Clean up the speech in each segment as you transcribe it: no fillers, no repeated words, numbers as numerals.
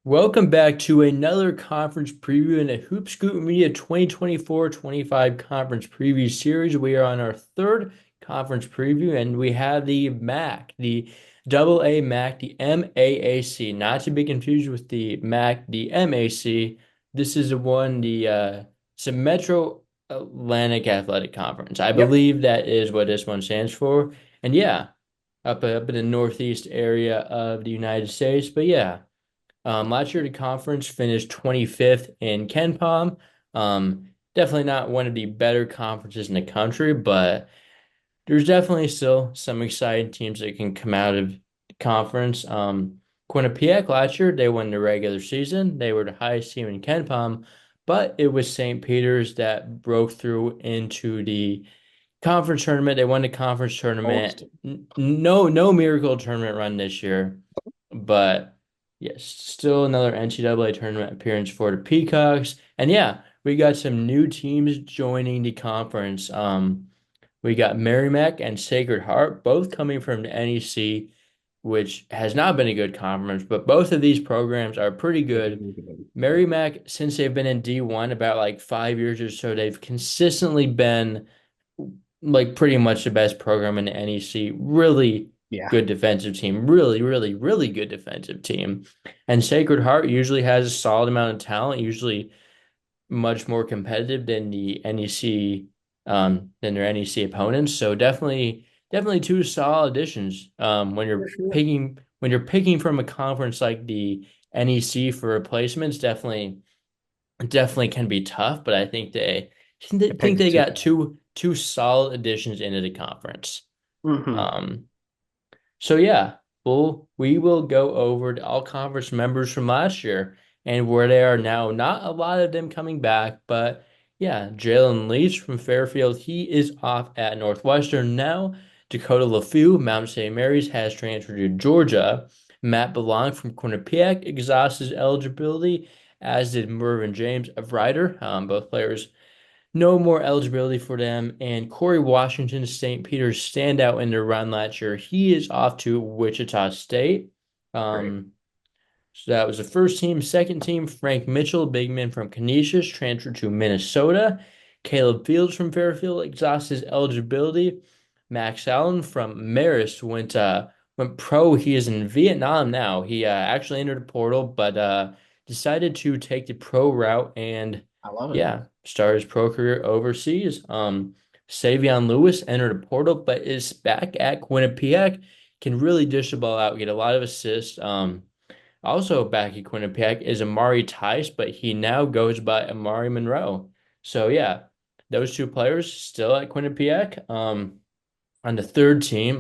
Welcome back to another conference preview in the Hoop Scoop Media 2024-25 conference preview series. We are on our third conference preview, and we have the MAC, the double A MAC, the MAAC, not to be confused with the MAC, the MAC. This is it's a Metro Atlantic Athletic Conference. I Yep. believe that is what this one stands for. And yeah, up in the northeast area of the United States. But yeah. Last year, the conference finished 25th in Ken Palm. Definitely not one of the better conferences in the country, but there's definitely still some exciting teams that can come out of the conference. Quinnipiac last year, they won the regular season. They were the highest team in Ken Palm, but it was St. Peter's that broke through into the conference tournament. They won the conference tournament. Oldest. No miracle tournament run this year, but yes, still another NCAA tournament appearance for the Peacocks. And yeah, we got some new teams joining the conference. We got Merrimack and Sacred Heart, both coming from the NEC, which has not been a good conference, but both of these programs are pretty good. Merrimack, since they've been in D1 about like 5 years or so, they've consistently been like pretty much the best program in the NEC. Really Yeah. good defensive team. Really good defensive team. And Sacred Heart usually has a solid amount of talent, usually much more competitive than the NEC than their NEC opponents. So definitely two solid additions. For sure. When you're picking from a conference like the NEC for replacements, definitely can be tough, but I think I think picked it they too. got two solid additions into the conference. Mm-hmm. Um, so yeah, we will go over the all conference members from last year and where they are now. Not a lot of them coming back, but yeah, Jalen Leach from Fairfield, he is off at Northwestern now. Dakota LaFew, Mount St. Mary's, has transferred to Georgia. Matt Belong from Quinnipiac exhausts his eligibility, as did Mervyn James of Ryder. Both players no more eligibility for them. And Corey Washington, St. Peter's standout in their run last year. He is off to Wichita State. Great. So that was the first team. Second team, Frank Mitchell, big man from Canisius, transferred to Minnesota. Caleb Fields from Fairfield exhausts his eligibility. Max Allen from Marist went pro. He is in Vietnam now. He actually entered the portal, but decided to take the pro route and I love it. yeah, start his pro career overseas. Savion Lewis entered a portal, but is back at Quinnipiac. Can really dish the ball out, get a lot of assists. Also back at Quinnipiac is Amari Tice, but he now goes by Amari Monroe. So yeah, those two players still at Quinnipiac. On the third team,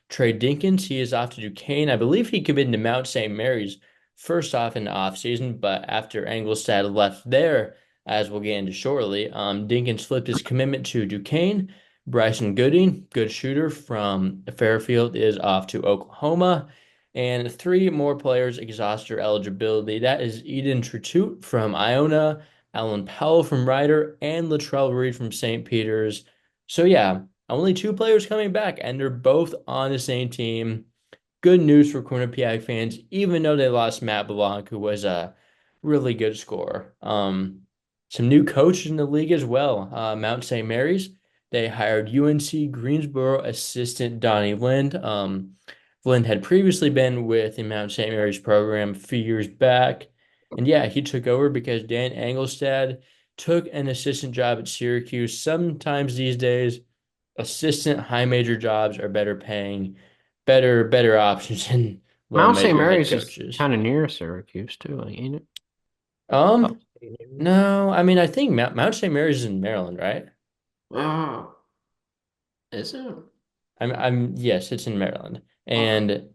Trey Dinkins, he is off to Duquesne. I believe he committed to Mount St. Mary's first off in the offseason, but after Engelstad left there, as we'll get into shortly, Dinkins flipped his commitment to Duquesne. Bryson Gooding, good shooter from Fairfield, is off to Oklahoma. And three more players exhaust their eligibility. That is Eden Trutute from Iona, Alan Powell from Ryder, and Latrell Reed from St. Peter's. So yeah, only two players coming back, and they're both on the same team. Good news for Quinnipiac fans, even though they lost Matt Blanc, who was a really good scorer. Some new coaches in the league as well. Mount St. Mary's, they hired UNC Greensboro assistant Donnie Lind. Lind had previously been with the Mount St. Mary's program a few years back. And yeah, he took over because Dan Engelstad took an assistant job at Syracuse. Sometimes these days, assistant high major jobs are better paying, better options than low Mount St. major head Mary's is coaches. kind of near Syracuse too, like, ain't it? Um, Upstate area. no, I mean I think Mount St. Mary's is in Maryland, right? Oh, is it? I'm yes, it's in Maryland. Okay. And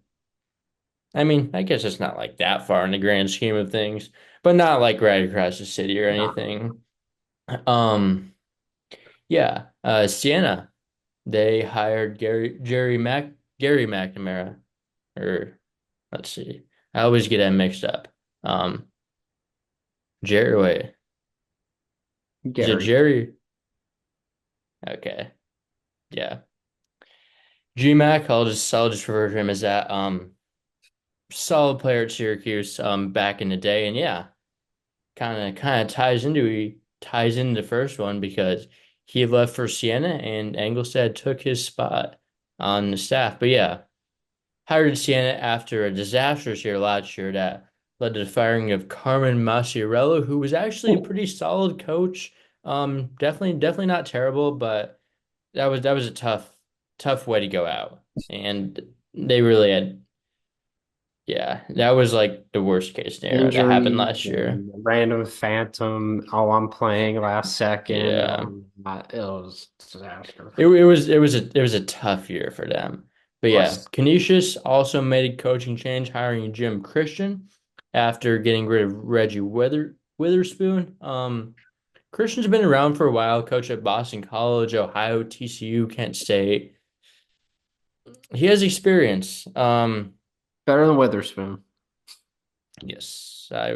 I mean, I guess it's not like that far in the grand scheme of things, but not like right across the city or No. anything. Um, yeah, Sienna, they hired Gary McNamara, or let's see, I always get that mixed up. Um, Jerry, wait, is it Gary. Jerry? Okay, yeah, GMAC. I'll just refer to him as that. solid player at Syracuse back in the day, and yeah, kind of ties into the first one because he left for Siena and Engelstad took his spot on the staff. But yeah, hired Siena after a disastrous year last year that led to the firing of Carmen Maciarello, who was actually a pretty solid coach. Definitely not terrible, but that was a tough way to go out. And they really had, yeah, that was like the worst case scenario that happened Injuries last year. and random phantom. Oh, I'm playing last second. Yeah. It was disaster. It was a tough year for them. But yeah, Plus, Canisius also made a coaching change, hiring Jim Christian after getting rid of Reggie Witherspoon. Christian's been around for a while, coach at Boston College, Ohio, TCU, Kent State. He has experience. better than Witherspoon. Yes, I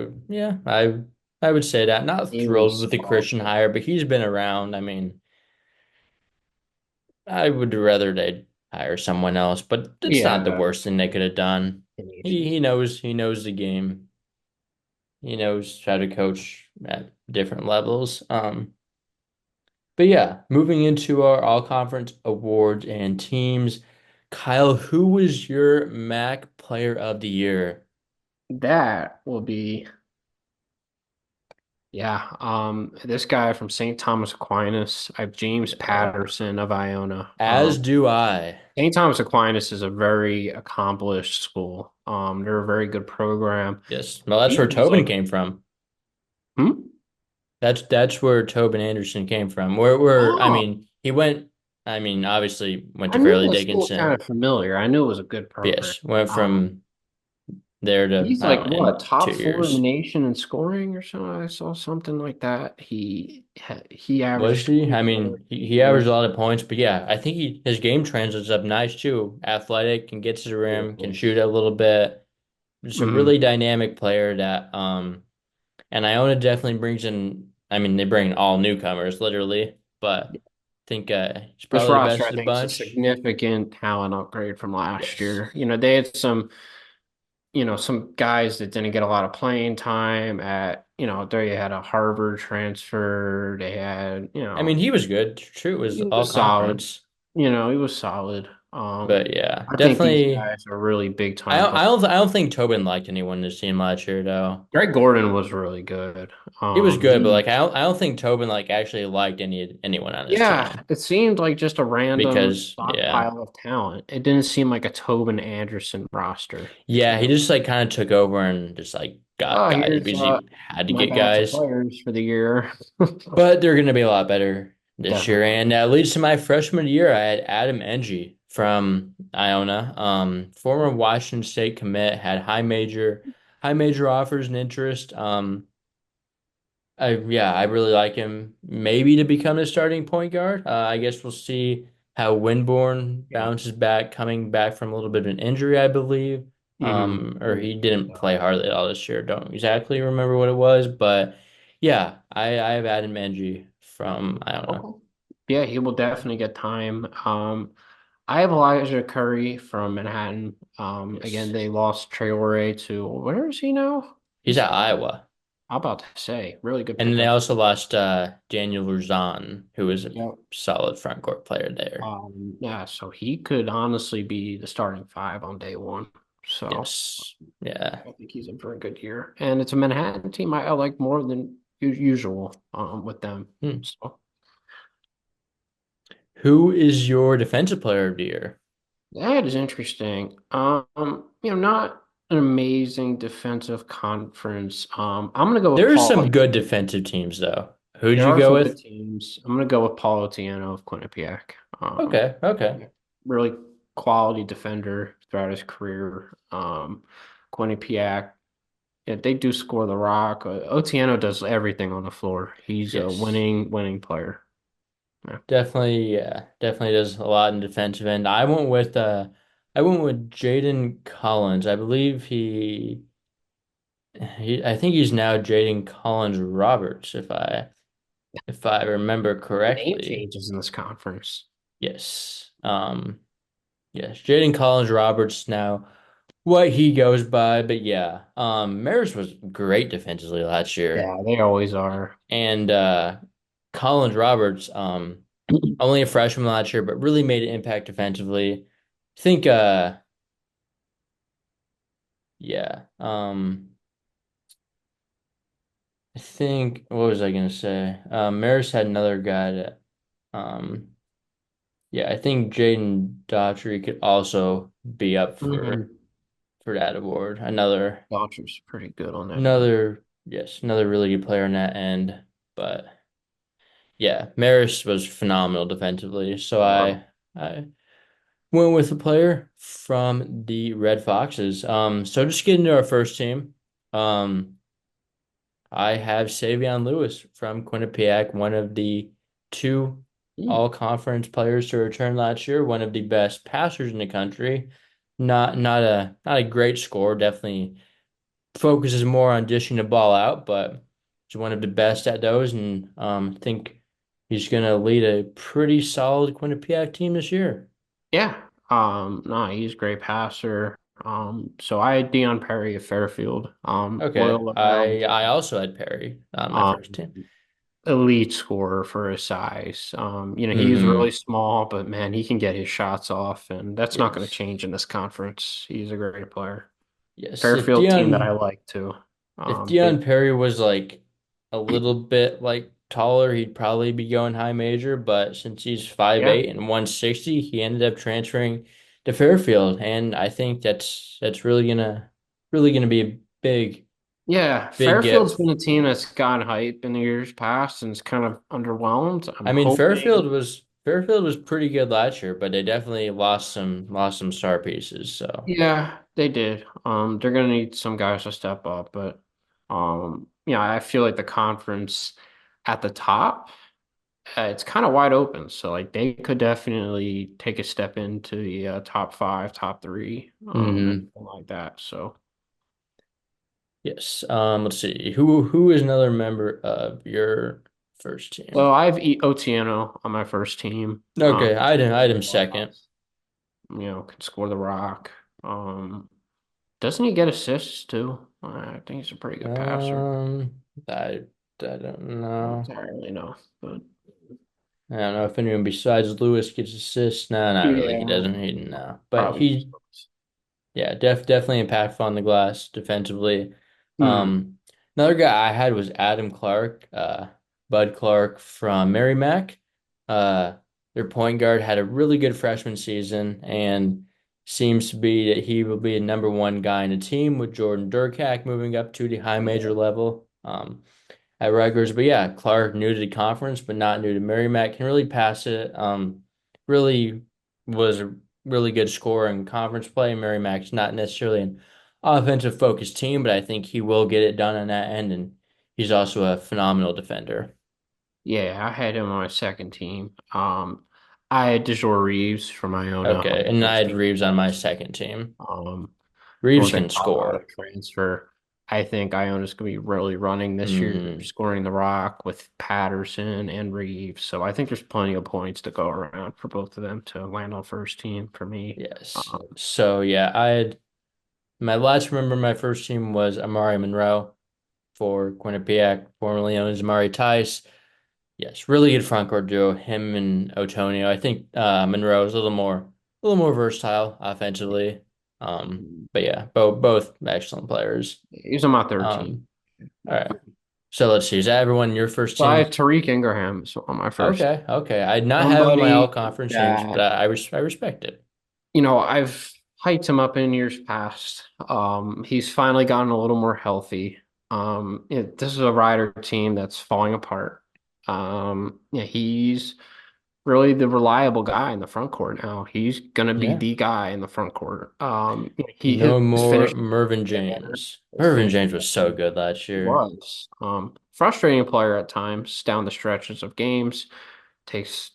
would say that. Not He thrilled was with the Christian awful. hire, but he's been around. I mean, I would rather they hire someone else, but it's not the Yeah, worst thing they could have done. He Canisius. knows the game. He knows how to coach at different levels. But yeah, moving into our all conference awards and teams. Kyle, who was your Maac player of the year? That will be, yeah. This guy from St. Thomas Aquinas. I have James Yeah. Patterson of Iona. As do I. St. Thomas Aquinas is a very accomplished school. They're a very good program. Yes. Well, that's He where was Tobin like, came from. hmm? That's where Tobin Anderson came from. Where I Oh, mean, he went. I mean, obviously went I to knew Fairleigh that school was kind Dickinson. of familiar. I knew it was a good But program. yes, went Um, from there to he's I like don't know what, in top two four in the years. nation in scoring or something. I saw something like that. He Was averaged he? I 24 mean, a he averaged year. a lot of points, but yeah, I think his game translates up nice too. Athletic, can get to the rim, can shoot a little bit. Just a Mm. really dynamic player that and Iona definitely brings in. I mean, they bring in all newcomers literally, but I think he's This probably the roster, best I of the think, is a bunch. significant talent upgrade from last Yes. year. They had some guys that didn't get a lot of playing time they had a Harvard transfer. They had, I mean, he was good. True, it was he all was solid. conference. He was solid. But yeah, I think these definitely. guys are really big I time don't, I players. don't I don't think Tobin liked anyone in this team last year though. Greg Gordon was really good. He was good, but He like I don't think Tobin like actually liked anyone on his Yeah, team it seemed like just a random because yeah. stockpile of talent. It didn't seem like a Tobin Anderson roster. Yeah, he just like kind of took over and just like got Oh, guys here's because he had to my get batch of guys. players for the year. But they're going to be a lot better this year. Definitely. And that leads to my freshman year. I had Adam Ng from Iona, former Washington State commit, had high major offers and interest. I really like him. Maybe to become the starting point guard. I guess we'll see how Winborn Yeah. bounces back, coming back from a little bit of an injury, I believe. Or he didn't play So, hardly at all this year. Don't exactly remember what it was, but yeah, I have Adam Menji from I don't know. okay. Yeah, he will definitely get time. I have Elijah Curry from Manhattan. Again, Yes, they lost Traore to where is he now? he's He's at Iowa, I'm about to say, really good and then they pickup. also lost Daniel Ruzan, who was a Yeah. solid front court player there. Yeah, so he could honestly be the starting five on day one. So Yes, yeah. I think he's in for a good year. And it's a Manhattan team I like more than usual with them. Hmm. So Who is your defensive player of the year? that is interesting. Not an amazing defensive conference. I'm gonna go with There are Paul. some good defensive teams, though. Who'd There you are go some good with? teams. I'm gonna go with Paul Otieno of Quinnipiac. Okay, okay. Yeah, really quality defender throughout his career. Quinnipiac. Yeah, they do score the rock. Otieno does everything on the floor. He's a Yes. winning player. Yeah. Definitely, yeah. Definitely does a lot in defensive end. I went with Jaden Collins. I believe I think he's now Jaden Collins Roberts, if I remember Name correctly. changes in this conference. Yes. Yes. Jaden Collins Roberts now what he goes by, but yeah, Maris was great defensively last year, Yeah, they always are. and Collins Roberts, only a freshman last year, but really made an impact defensively. I think, yeah, I think what was I gonna say? Maris had another guy that, um, yeah, I think Jaden Daughtry could also be up Hmm. for that award. Dodgers pretty good on that end. Another really good player in that end. But yeah, Maris was phenomenal defensively. So Wow. I went with a player from the Red Foxes. So just getting to our first team. Um, I have Savion Lewis from Quinnipiac, one of the two Mm. all-conference players to return last year, one of the best passers in the country. Not a great scorer, definitely focuses more on dishing the ball out, but he's one of the best at those, and I think he's gonna lead a pretty solid Quinnipiac team this year. Yeah. No, he's a great passer. So I had Dion Perry of Fairfield. Okay, Loyal around. I also had Perry on my first Um, team. Elite scorer for his size. He's really Mm-hmm. small, but man, he can get his shots off, and that's not going to Yes. change in this conference. He's a great player. Yes. Fairfield team that I like too. If They Dion Perry was like a little bit like taller, he'd probably be going high major, but since he's five Yeah. eight and 160, he ended up transferring to Fairfield, and I think that's really gonna be a Yeah, big Fairfield's get. been a team that's gotten hype in the years past and it's kind of underwhelmed. I'm I mean, hoping. Fairfield was pretty good last year, but they definitely lost some star pieces. So, Yeah, they did. They're gonna need some guys to step up, but I feel like the conference at the top, it's kind of wide open. So like they could definitely take a step into the top five, top three, hmm anything like that. So, yes. Let's see who is another member of your first team. so I have Otieno on my first team. Okay, Can I had score him the second. rocks. Can score the rock. Doesn't he get assists too? I think he's a pretty good passer. I don't I don't know. entirely know, but I don't know if anyone besides Lewis gets assists. No, not really. He yeah, doesn't. He no, but probably just he looks. yeah, definitely impactful on the glass defensively. Hmm. Another guy I had was Adam Clark, Bud Clark from Merrimack. Uh, their point guard had a really good freshman season and seems to be that he will be a number one guy in the team with Jordan Durkak moving up to the high major Yeah. level. At Rutgers. But yeah, Clark new to the conference, but not new to Merrimack. Can really pass it. Really was a really good scorer in conference play. Merrimack's not necessarily an offensive focused team, but I think he will get it done on that end, and he's also a phenomenal defender. Yeah, I had him on my second team. I had DeJour Reeves from Iona on Okay, my and I first had team Reeves on my first. second team. Um, Reeves Northern can Colorado score. transfer. I think Iona's going to be really running this year. They're Hmm. scoring the rock with Patterson and Reeves. So I think there's plenty of points to go around for both of them to land on first team for me. Yes. Um, So yeah, I had my last member of my first team was Amari Monroe for Quinnipiac, formerly known as Amari Tice. Yes, really good front court duo, him and Otonio. I think Monroe is a little more versatile offensively. But yeah, both excellent players. he's on my third team. Um, all right. So let's see. Is that everyone in your first So I team? have Tariq Ingraham on my first. Okay. I did not have him on my all Somebody conference teams, but that I respect it. I've hyped him up in years past. He's finally gotten a little more healthy. This is a Rider team that's falling apart. Yeah, he's really the reliable guy in the front court now. He's gonna be Yeah. the guy in the front court. No His more finish Mervyn better. James. His Mervyn finish James was so good last year. was frustrating player at times down the stretches of games. Takes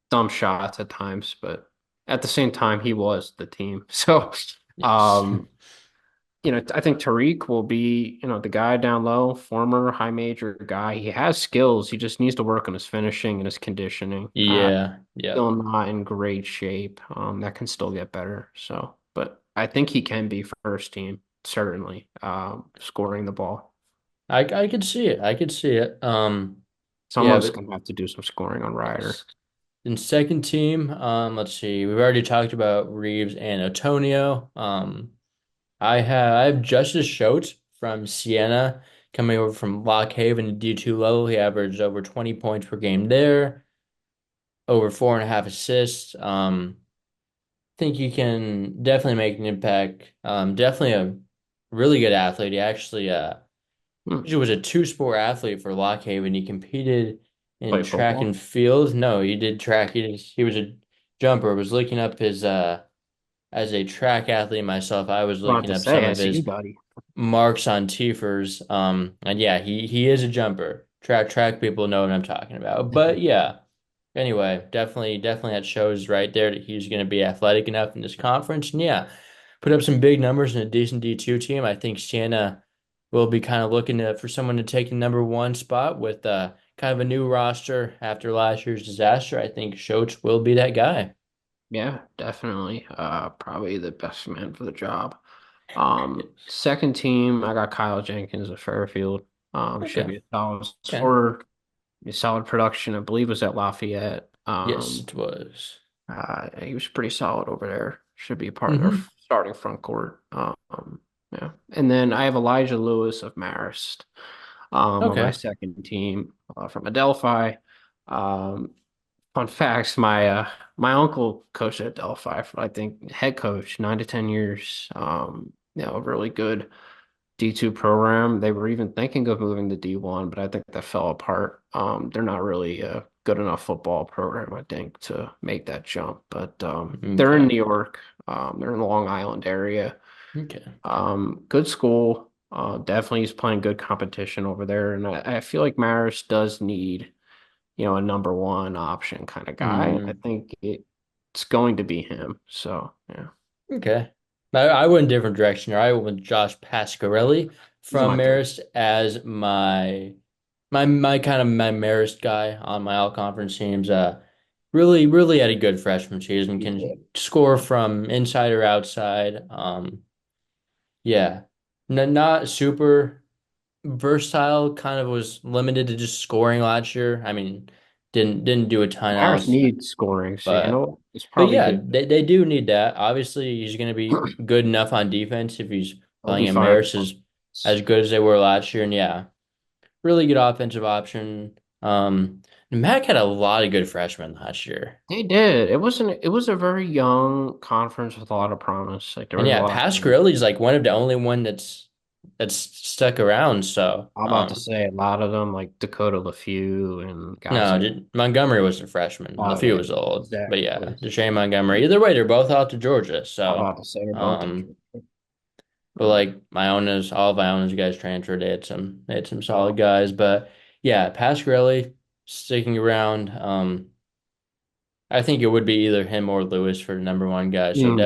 dumb shots at times, but at the same time, he was the team. So, Yes. um, I think Tariq will be, the guy down low, former high major guy. He has skills. He just needs to work on his finishing and his conditioning. Yeah. Yep. Still not in great shape. That can still get better. So, but I think he can be first team, certainly, scoring the ball. I could see it. I could see it. Yeah, Someone's but going to have to do some scoring on Ryder. yes. In second team, let's see. We've already talked about Reeves and Antonio. I have Justice Schultz from Siena coming over from Lock Haven to D2 level. He averaged over 20 points per game there, over 4.5 assists. Think he can definitely make an impact. Definitely a really good athlete. He actually Hmm. he was a two-sport athlete for Lock Haven. He competed in Play track football. and field. No, he did track. He was a jumper. I was looking up his as a track athlete myself. I was About looking to up say, some I of see you, his buddy. marks on Tiefers. And yeah, he is a jumper. Track people know what I'm talking about. But yeah, anyway, definitely that shows right there that he's going to be athletic enough in this conference. And yeah, put up some big numbers in a decent D2 team. I think Siena will be kind of looking for someone to take the number one spot with kind of a new roster after last year's disaster. I think Schultz will be that guy. Yeah, definitely. Probably the best man for the job. Second team, I got Kyle Jenkins of Fairfield. Should Okay. be a solid Okay. scorer, a solid production. I believe was at Lafayette. Yes, it was. He was pretty solid over there. Should be a part of their Hmm. starting front court. Yeah. And then I have Elijah Lewis of Marist on my Okay. second team from Adelphi. Um, Fun facts, my uncle coached at Adelphi for I think head coach 9 to 10 years. A really good D2 program. They were even thinking of moving to D1, but I think that fell apart. They're not really a good enough football program, I think, to make that jump. But they're in Okay. New York. They're in the Long Island area. Okay. Good school. Definitely is playing good competition over there. And I feel like Marist does need a number one option kind of guy. And I Hmm. think it's going to be him. So, yeah, Okay. I went a different direction here. I went Josh Pasquarelli he's from my third. Marist as my kind of my Marist guy on my all conference teams. Really had a good freshman season. He Can did. score from inside or outside. Yeah. Not super versatile. Kind of was limited to just scoring last year. I mean, didn't do a ton Harris else. needs scoring, so But it's but probably yeah, good. they do need that. Obviously, he's going to be good enough on defense if he's He'll playing be in fine. Marist as good as they were last year. And yeah, really good offensive option. Mac had a lot of good freshmen last year. They did. It was a very young conference with a lot of promise. Like there And was a yeah, lot of, Pasquarelli's like one of the only one that's stuck around. So I'm about to say a lot of them, like Dakota LaFew and guys no, like, Montgomery was a freshman. oh LaFeu yeah, was old. But yeah, exactly. Deshaun Montgomery. Either way, they're both out to Georgia. I'm So about to say they're both at um Georgia. But like all of Iona's guys transferred. They had some solid Well, guys. But yeah, Pasquarelli sticking around. I think it would be either him or Lewis for the number one guy. So mm,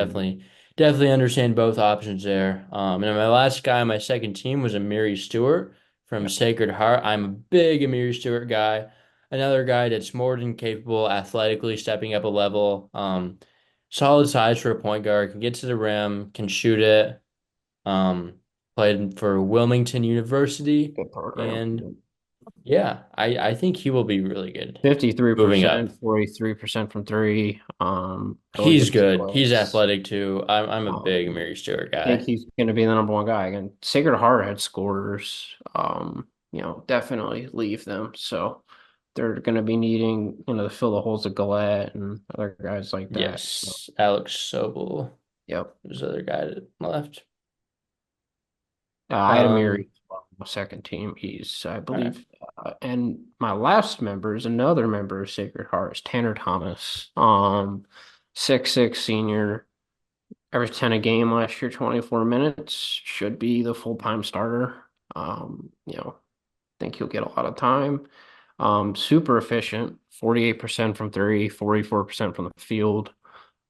definitely understand both options there. And then my last guy on my second team was Amiri Stewart from yeah, Sacred Heart. I'm a big Amiri Stewart guy. Another guy that's more than capable athletically stepping up a level. Solid size for a point guard, can get to the rim, can shoot it. Um, Played for Wilmington University, good program. and yeah, I think he will be really good moving 53%, up. 43% from three. Really He's good good. He's splits. athletic too. I'm a big Um, Mary Stewart I think guy. he's going to be the number one guy again. Sacred Heart had scorers. Definitely leave them. So they're going to be needing, to fill the holes of Galette and other guys like that. So, Yes, Alex Sobel yep. was the other guy that left. I had Amiri Um, as well, my second team. He's, I all right. believe, and my last member is another member of Sacred Heart, is Tanner Thomas. 6'6" senior, averaged 10 a game last year, 24 minutes. Should be the full-time starter. Think he'll get a lot of time. Super efficient, 48% from three, 44% from the field.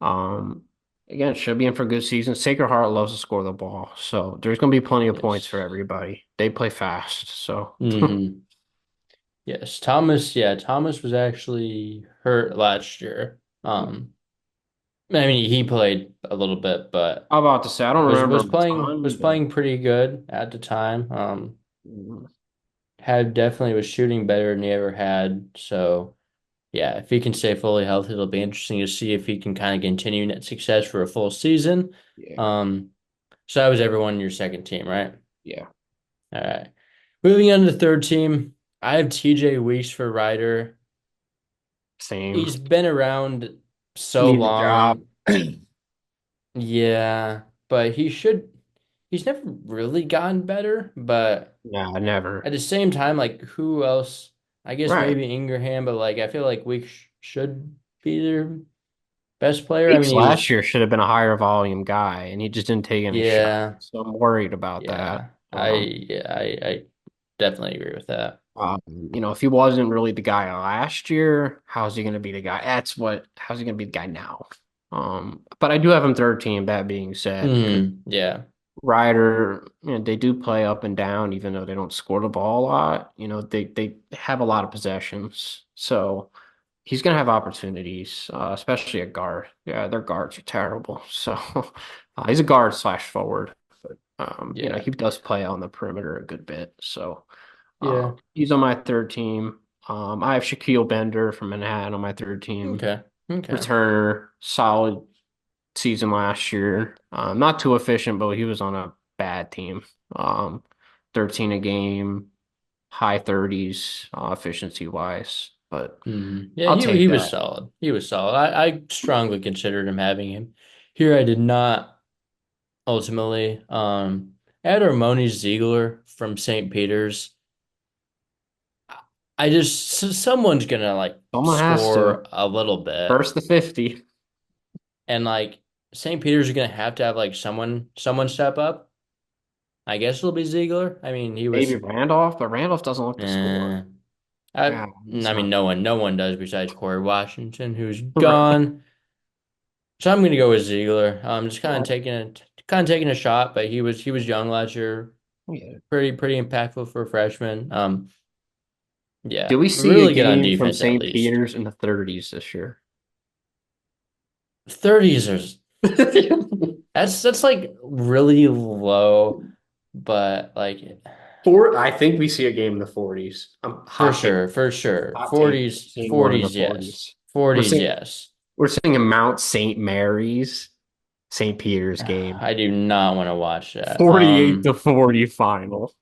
Um, Again, should be in for a good season. Sacred Heart loves to score the ball, so there's going to be plenty of points for Yes. everybody. They play fast, so Mm-hmm. Yes. Thomas. Yeah, Thomas was actually hurt last year. I mean, he played a little bit, but I'm about to say I don't was remember was him a playing was ton, but playing pretty good at the time. mm, Had definitely was shooting better than he ever had. So yeah, if he can stay fully healthy, it'll be interesting to see if he can kind of continue that success for a full season. yeah, Um, so that was everyone in your second team, right? yeah, All right. Moving on to the third team, I have TJ Weeks for Ryder. same. He's been around so Need a job. long. Yeah, but he's never really gotten better, but Nah, never. at the same time, like who else? I guess Right. maybe Ingraham, but like I feel like Weeks should be their best player. I mean, Weeks he last was, year should have been a higher volume guy, and he just didn't take any shots. yeah, So I'm worried about that. yeah. I definitely agree with that. If he wasn't really the guy last year, how's he going to be the guy? How's he going to be the guy now? But I do have him third team. That being said, because Yeah. Ryder, they do play up and down, even though they don't score the ball a lot. They have a lot of possessions, so he's going to have opportunities, especially at guard. Yeah, their guards are terrible. So he's a guard slash forward, but Yeah. he does play on the perimeter a good bit. So. Yeah. He's on my third team. I have Shaquille Bender from Manhattan on my third team. Okay. Okay. Returner, solid season last year. Not too efficient, but he was on a bad team. 13 a game, high 30s, efficiency wise. But Yeah, I'll he take was that. solid. He was solid. I strongly considered him having him. Here I did not ultimately. I had Armoni Ziegler from St. Peter's. I just someone's gonna like Someone has to score a little bit, burst the 50. and like St. Peter's are gonna have to have like someone step up. I guess it'll be Ziegler. I mean, he Maybe was. Randolph, but Randolph doesn't look to score. Eh, I Yeah, he's I mean, not. no one does besides Corey Washington, who's Right. gone. So I'm gonna go with Ziegler. Just All right. kind of taking a shot, but he was young last year, Yeah. pretty impactful for a freshman. Did Yeah, we see a really good on game from defense at St. least. Peter's in the 30s this year? 30s are that's like really low, but like I think we see a game in the 40s. for Hot take. sure, for sure. Hot take. 40s, Seeing one in the 40s, yes. 40s. We're 40s, seeing yes. we're seeing a Mount St. Mary's St. Peter's game. I do not want to watch that. 48 to 40 final.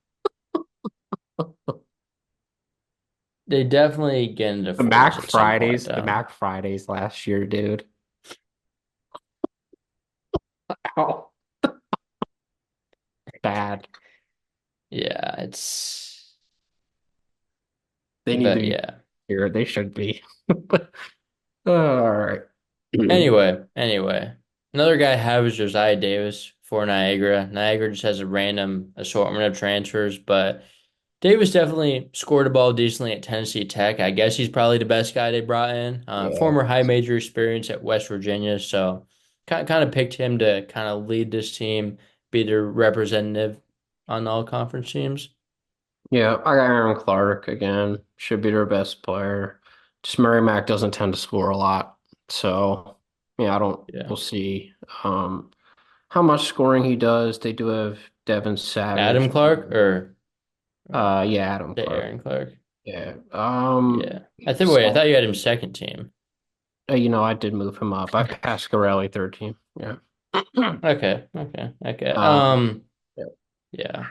They definitely get into The 40s Mac at some point Fridays, the though. Mac Fridays last year, dude. Ow. Bad. Yeah, it's They need to but be yeah. here. They should be. All right. Anyway, another guy I have is Josiah Davis for Niagara. Niagara just has a random assortment of transfers, but Davis definitely scored the ball decently at Tennessee Tech. I guess he's probably the best guy they brought in. Yeah. Former high major experience at West Virginia, so kind of picked him to kind of lead this team, be their representative on all conference teams. Yeah, I got Aaron Clark again. Should be their best player. Just Merrimack doesn't tend to score a lot. So, yeah, I don't, Yeah, we'll see how much scoring he does. They do have Devin Adam Savage. Clark or Yeah, Adam the Clark. Aaron Clark. Yeah. Yeah, wait, I So, thought you had him second team. I did move him up. I have Pasquarelli third team. Yeah. Okay. Yeah. Yeah.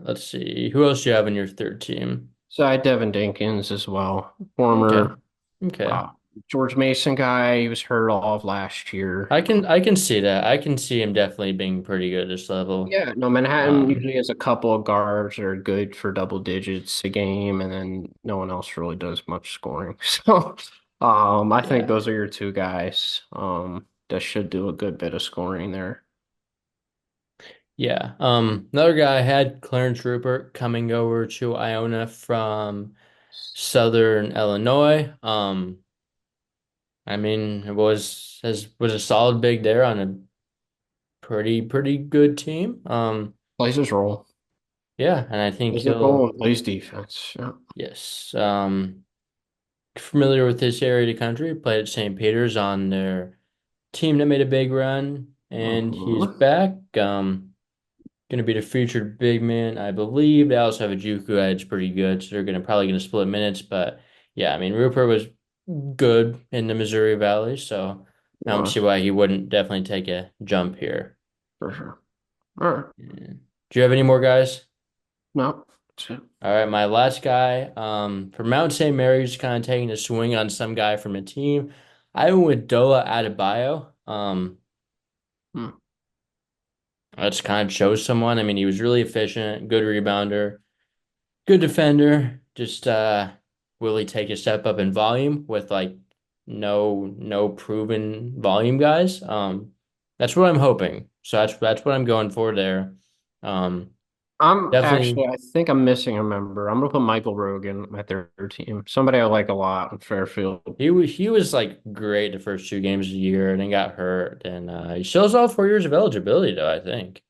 Let's see. Who else do you have in your third team? So I had Devin Dinkins as well. Okay. Former Okay. uh, George Mason guy. He was hurt all of last year. I can see that. I can see him definitely being pretty good at this level. Yeah, no, Manhattan Um, usually has a couple of guards that are good for double digits a game, and then no one else really does much scoring. So, I think yeah. those are your two guys, that should do a good bit of scoring there. Yeah. Another guy I had Clarence Rupert coming over to Iona from Southern Illinois. I mean, was a solid big there on a pretty good team. Plays his role. Yeah, and I think Plays his role he'll and plays defense. Yeah. yes. Familiar with this area of the country. Played at St. Peter's on their team that made a big run, and he's Mhm. back. Going to be the featured big man, I believe. They also have a Juku edge pretty good, so they're probably going to split minutes. But yeah, I mean, Rupert was good in the Missouri Valley, so I don't see Was why he wouldn't definitely take a jump here. for sure. All right. Yeah. Do you have any more guys? No. That's it. All right, my last guy, for Mount St. Mary's, kind of taking a swing on some guy from a team. I went with Dola Adebayo. Hmm. That's kind of shows someone. I mean, he was really efficient, good rebounder, good defender. Just will he take a step up in volume with like no proven volume guys? That's what I'm hoping. So that's what I'm going for there. Um, Definitely. I think I'm missing a member. I'm gonna put Michael Rogan at their team. Somebody I like a lot in Fairfield. He was like great the first 2 games of the year and then got hurt. And he still has all 4 years of eligibility though, I think.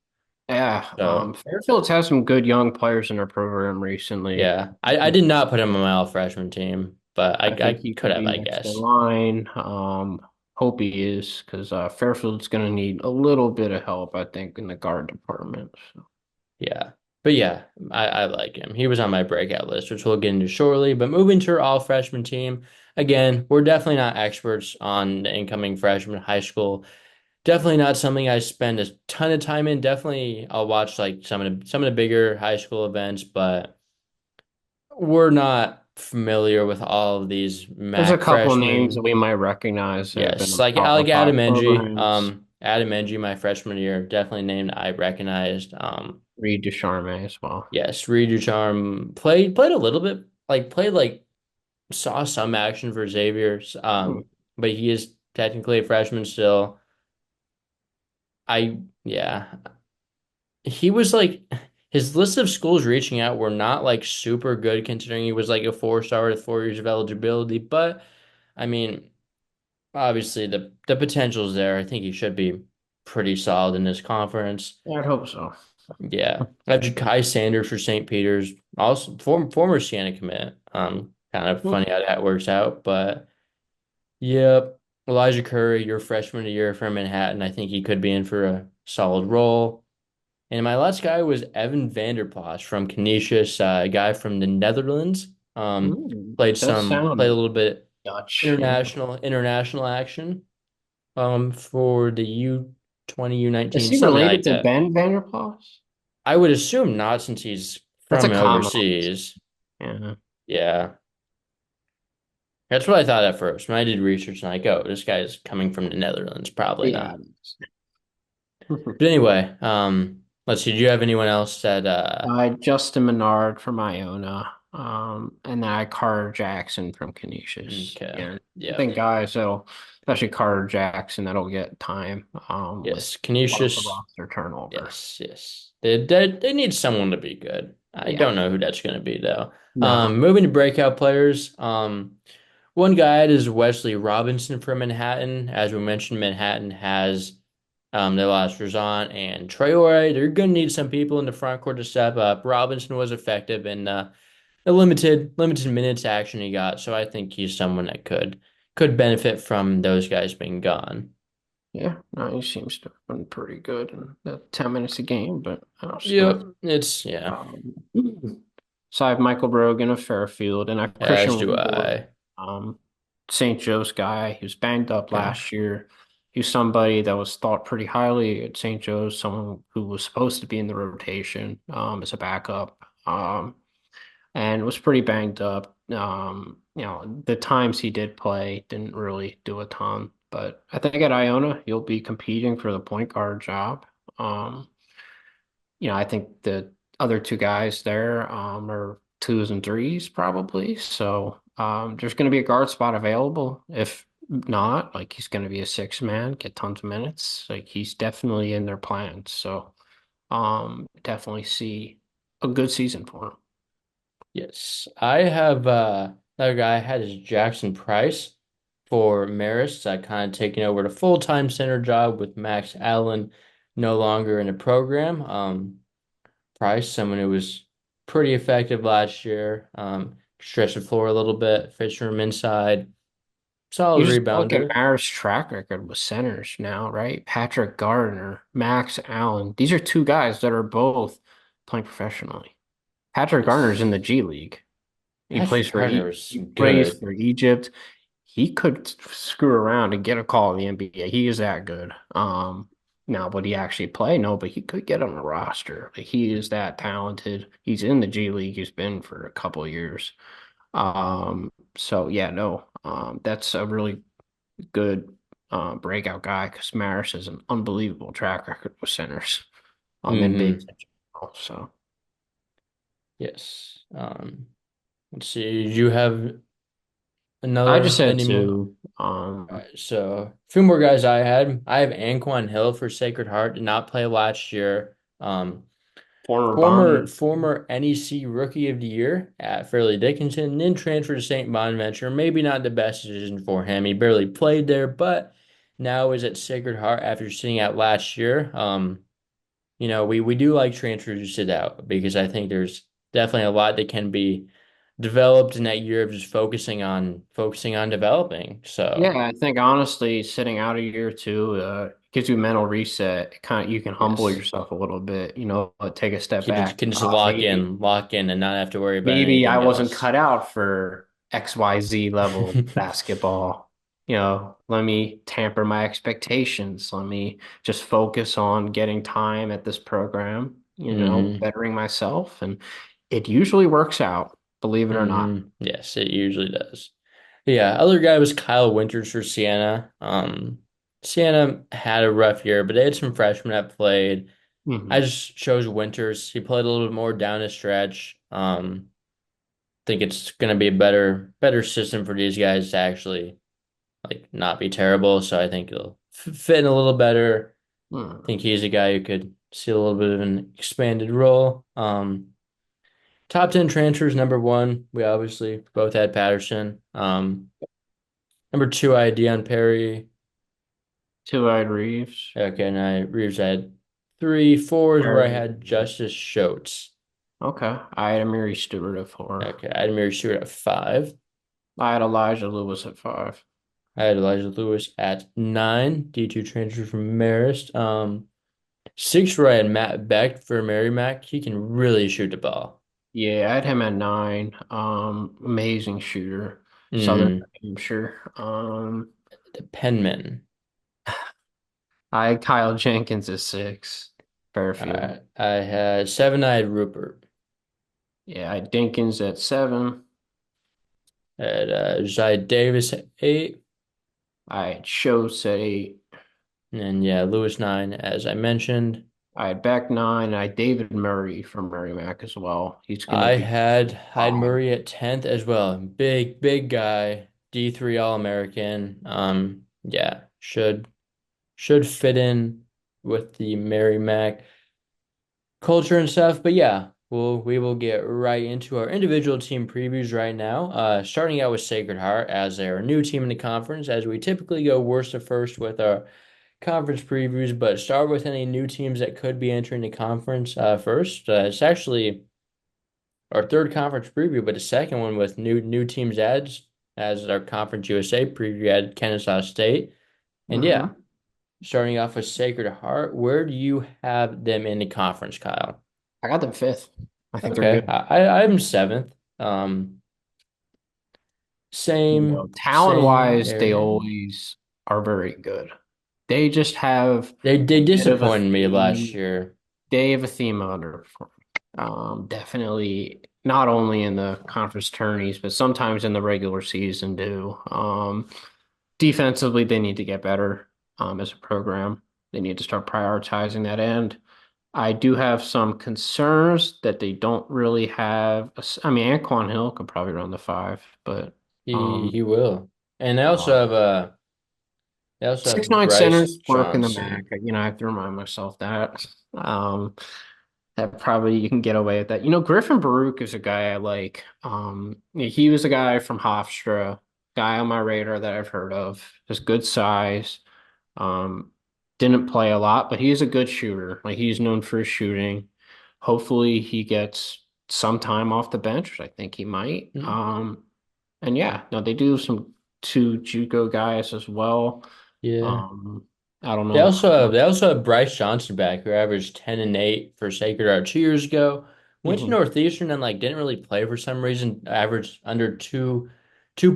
Yeah, So Fairfield's had some good young players in their program recently. yeah. I did not put him on my all freshman team, but I I think I he could could have, be I next in guess. line. Hope he is because Fairfield's going to need a little bit of help, I think, in the guard department. So. Yeah. But yeah, I like him. He was on my breakout list, which we'll get into shortly. But moving to our all freshman team, again, we're definitely not experts on the incoming freshman high school. Definitely not something I spend a ton of time in. Definitely I'll watch like some of the bigger high school events, but we're not familiar with all of these There's a Maac couple of names that freshmen. we might recognize that have been Yes, on I Power like Five Adam Ng. programs. Adam Ng, my freshman year, definitely named I recognized. Reed Ducharme as well. Yes, Reed Ducharme played a little bit, like played like saw some action for Xavier's. Hmm. But he is technically a freshman still. Yeah, he was like his list of schools reaching out were not like super good considering he was like a 4 star with 4 years of eligibility. But I mean, obviously the potential's there. I think he should be pretty solid in this conference. Yeah, I'd hope so. Yeah, I have Ja'Kai Sanders for St. Peter's, also former Siena commit. Kind of Hmm. funny how that works out, but yep. Elijah Curry, your freshman year from Manhattan, I think he could be in for a solid role. And my last guy was Evan Vanderplas from Canisius, a guy from the Netherlands. Does Played a sound little bit Dutch. Yeah. international action for the U20, Is U19, he something related like to that. Ben Vanderplas? I would assume not since he's That's a from common. overseas. Yeah. Yeah. That's what I thought at first. When I did research, and like, oh, this guy's coming from the Netherlands. Probably Yeah. not. But anyway, let's see. Do you have anyone else that Justin Menard from Iona, and then I Carter Jackson from Canisius. okay. Yeah, I Yep. think guys that'll, especially Carter Jackson, that'll get time. With Yes. a lot of the Canisius. roster turnover. Yes, yes. They need someone to be good. I Yeah, don't know who that's gonna be though. no, Moving to breakout players. One guy is Wesley Robinson from Manhattan. As we mentioned, Manhattan has they lost Razan and Traore. They're gonna need some people in the front court to step up. Robinson was effective in the limited minutes action he got, so I think he's someone that could benefit from those guys being gone. yeah, no, he seems to have been pretty good in the 10 minutes a game, but still. Yep, it's yeah, Um, so I have Michael Brogan of Fairfield, and I have as Christian do Wimborne, I. um, St. Joe's guy. He was banged up Okay. last year. He was somebody that was thought pretty highly at St. Joe's, someone who was supposed to be in the rotation as a backup, and was pretty banged up. The times he did play didn't really do a ton, but I think at Iona you'll be competing for the point guard job. Um, I think the other two guys there are twos and threes probably. So there's going to be a guard spot available. If not, like he's going to be a six man, get tons of minutes. Like he's definitely in their plans. So definitely see a good season for him. Yes, I have another guy I had is Jackson Price for Marist. I kind of taking over the full-time center job with Max Allen no longer in the program. Price, someone who was pretty effective last year. Stretched the floor a little bit, fished from inside. solid You just look at rebounder. Maris' track record with centers now, right? Patrick Gardner, Max Allen. These are two guys that are both playing professionally. Patrick Gardner's in the Yes. G League. He Patrick plays for Gardner is He plays good. for Egypt. He could screw around and get a call in the NBA. He is that good. Now would he actually play? No, but he could get on a roster. Like, he is that talented. He's in the G League. He's been for a couple of years. So yeah, no, that's a really good breakout guy because Maris has an unbelievable track record with centers in bigs Hmm. in general. So Yes. Let's see. Do you have I just another said any more? two. All right, so a few more guys I had. I have Anquan Hill for Sacred Heart. Did not play last year. Former Former Bonnie. former NEC Rookie of the Year at Fairleigh Dickinson, then transferred to St. Bonaventure. Maybe not the best decision for him. He barely played there, but now is at Sacred Heart after sitting out last year. We do like transfers who sit out because I think there's definitely a lot that can be developed in that year of just focusing on developing. Yeah, So I think honestly, sitting out a year or two gives you a mental reset. It kind of you can humble yes, yourself a little bit, take a step can back. can just lock Maybe in, lock in, and not have to worry about maybe I anything wasn't else. cut out for XYZ level basketball. Let me tamper my expectations. Let me just focus on getting time at this program, Hmm. bettering myself. And it usually works out, believe it or not. Yes, it usually does. Yeah, other guy was Kyle Winters for Siena. Siena had a rough year, but they had some freshmen that played. I Hmm. just chose Winters. He played a little bit more down the stretch. Think it's gonna be a better system for these guys to actually like not be terrible. So I think he'll fit in a little better. Hmm. Think he's a guy who could see a little bit of an expanded role. Top 10 transfers, number one, we obviously both had Patterson. Number two, I had Deion Perry. Two-eyed Reeves. Okay, and I Reeves had three. Four is where I Very had Justice Schultz. Okay. I had Amiri Stewart at four. Okay, I had Mary Stewart at five. I had Elijah Lewis at five. I had Elijah Lewis at nine. D2 transfer from Marist. Six where I had Matt Beck for Merrimack. He can really shoot the ball. Yeah, I had him at nine. Amazing shooter. Southern Hmm. New Hampshire. The Penman. I had Kyle Jenkins at six. Fairfield. I had seven. I had Rupert. Yeah, I had Dinkins at seven. I had Josiah Davis at eight. I had Schultz at eight. And yeah, Lewis nine, as I mentioned. I had Beck nine. I had David Murray from Merrimack as well. He's gonna I be had Hyde odd. Murray at 10th as well. Big guy, D3 All-American. Yeah, should fit in with the Merrimack culture and stuff. But yeah, we will get right into our individual team previews right now. Starting out with Sacred Heart as their new team in the conference, as we typically go worst to first with our conference previews, but start with any new teams that could be entering the conference first. It's actually our third conference preview, but the second one with new teams adds as our Conference USA preview had Kennesaw State. And yeah, Hmm. starting off with Sacred Heart, where do you have them in the conference, Kyle? I got them fifth. I think they're Okay, good. I'm seventh. Same Talent-wise, they area. always are very good. They just have a They bit of a disappointed me last theme. year. They have a theme of underperforming. Definitely not only in the conference tourneys, but sometimes in the regular season too. Defensively, they need to get better as a program. They need to start prioritizing that end. I do have some concerns that they don't really have. I mean, Anquan Hill could probably run the five, but He um, will. And uh, they also six have nine Bryce centers work in the Maac. Johnson. I have to remind myself that. That probably you can get away with that. Griffin Baruch is a guy I like. He was a guy from Hofstra, guy on my radar that I've heard of. Just good size. Um, didn't play a lot, but he's a good shooter. Like, he's known for his shooting. Hopefully he gets some time off the bench, which I think he might. Hmm. And yeah, no, they do two JUCO guys as well. Yeah. Um, I don't They know how also have they much. also have Bryce Johnson back, who averaged 10 and 8 for Sacred Heart 2 years ago. Went to Mhm. Northeastern and like didn't really play for some reason. Averaged under two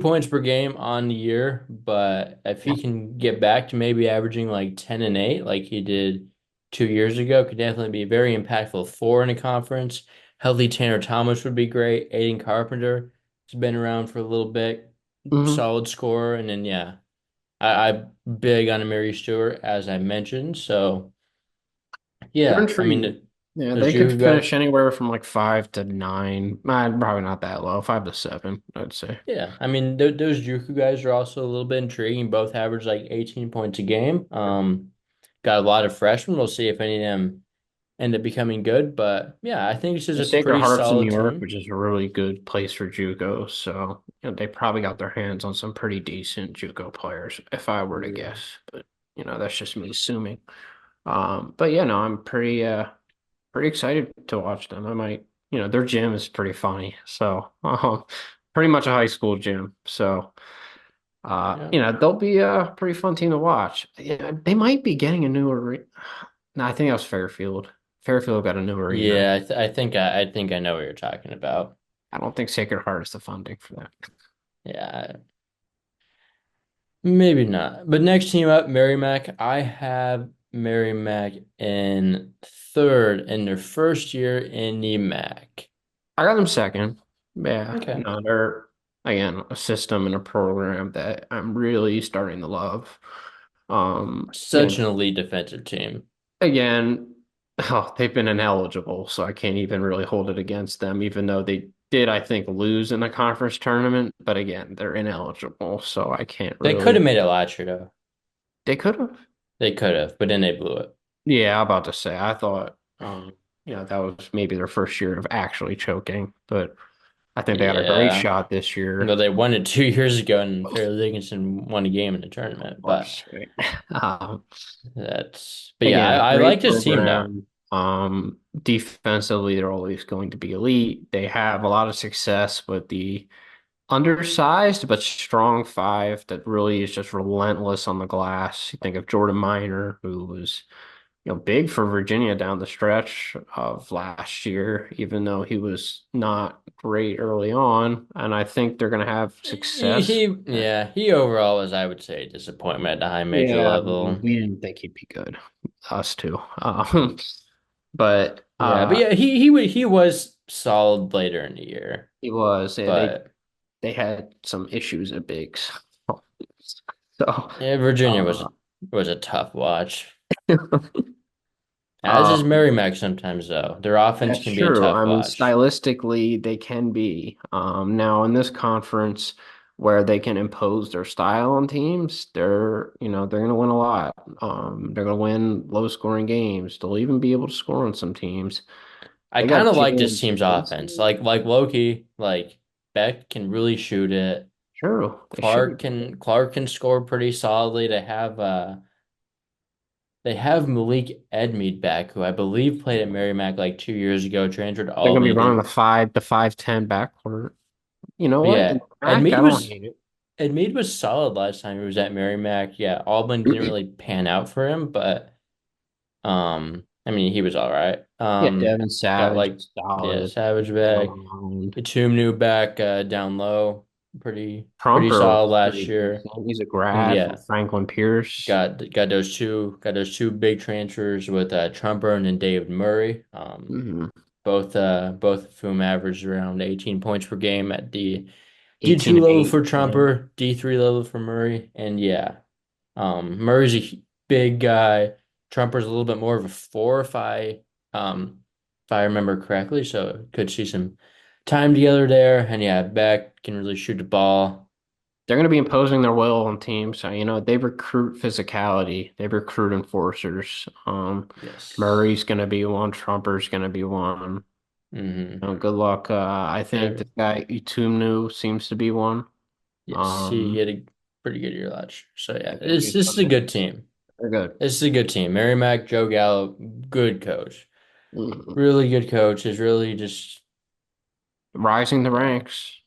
points per game on the year. But if he can get back to maybe averaging like 10 and 8, like he did 2 years ago, could definitely be very impactful four in a conference. Healthy Tanner Thomas would be great. Aiden Carpenter has been around for a little bit, Mhm. solid scorer, and then yeah. I'm big on Mary Stewart, as I mentioned. So They're yeah, I mean, intriguing. Yeah, those they could Juku guys. finish anywhere from like 5 to 9. Probably not that low. 5 to 7, I'd say. Yeah, I mean, those Juku guys are also a little bit intriguing. Both average like 18 points a game. Got a lot of freshmen. We'll see if any of them end up becoming good. But yeah, I think this is The a Sacred pretty Heart's in New solid York, team. which is a really good place for JUCO. So, they probably got their hands on some pretty decent JUCO players, if I were to Yeah. guess. But, that's just me assuming. But yeah, no, I'm pretty excited to watch them. I might, their gym is pretty funny. So, pretty much a high school gym. So, Yeah. they'll be a pretty fun team to watch. Yeah, they might be getting a new arena. No, I think that was Fairfield. Fairfield got a new arena. Yeah, I think I know what you're talking about. I don't think Sacred Heart is the funding for that. Yeah, maybe not. But next team up, Merrimack. I have Merrimack in third in their first year in the MAC. I got them second. Yeah, Okay. no, they're again a system and a program that I'm really starting to love. Um, you Such know, an elite defensive team. again, they've been ineligible, so I can't even really hold it against them, even though they did, I think, lose in a conference tournament. But again, they're ineligible, so I can't They could really. have made it last year, though. They could have. They could have, but then they blew it. Yeah, I'm about to say. I thought, that was maybe their first year of actually choking, but I think they got a great Yeah. shot this year. Well, they won it 2 years ago, and Fairleigh Dickinson won a game in the tournament. But Course, right? but yeah, Again, I great like this team though. program. Defensively, they're always going to be elite. They have a lot of success with the undersized but strong five that really is just relentless on the glass. You think of Jordan Miner, who was, big for Virginia down the stretch of last year, even though he was not great early on. And I think they're going to have success. Yeah, he overall was, I would say, a disappointment at the high major Yeah, level. we didn't think he'd be good. Us too. But Yeah, but yeah, he was solid later in the year. he was. But They had some issues at Biggs. So, yeah, Virginia uh, was a tough watch. As is um, Merrimack sometimes though. Their offense that's can be a true. tough I mean, watch. stylistically, they can be. Now in this conference where they can impose their style on teams, they're going to win a lot. They're going to win low scoring games. They'll even be able to score on some teams. I They kind got of like this Jalen team's offense. Benson. Like Loki, like Beck can really shoot it. True. They should be good. Clark can score pretty solidly. They have Malik Edmead back, who I believe played at Merrimack like 2 years ago, transferred to They're going to be Albany. running a 5 to 5'10" backcourt. You know But what? In yeah, the MAC, I don't hate it. Edmead was solid last time he was at Merrimack. Yeah, Albany didn't really pan out for him, but I mean he was all right. Yeah, Devin Got Savage like is yeah, solid. Savage back, Um, Itumnu back down low, pretty Trumper solid was last pretty year. decent. He's a And grad from yeah, Franklin Pierce. got those two big transfers with Trumper and then David Murray. Hmm. Both of whom averaged around 18 points per game at the 18 D2 and level 8. for Yeah. Trumper, D3 level for Murray, and yeah, Murray's a big guy. Trumper's a little bit more of a four if I remember correctly, so could see some time together there. And yeah, Beck can really shoot the ball. They're going to be imposing their will on teams. So, they recruit physicality. They recruit enforcers. Yes. Murray's going to be one. Trumper's going to be one. Hmm. Good luck. I think Yeah. this guy Itumnu seems to be one. Yes, he Um, had a pretty good year last year. So yeah, they're going to be this is fun a to good see. team. They're good. This is a good team. Mary Mack, Joe Gallo, good coach. Mhm. Really good coach. Is really just Rising the yeah. ranks.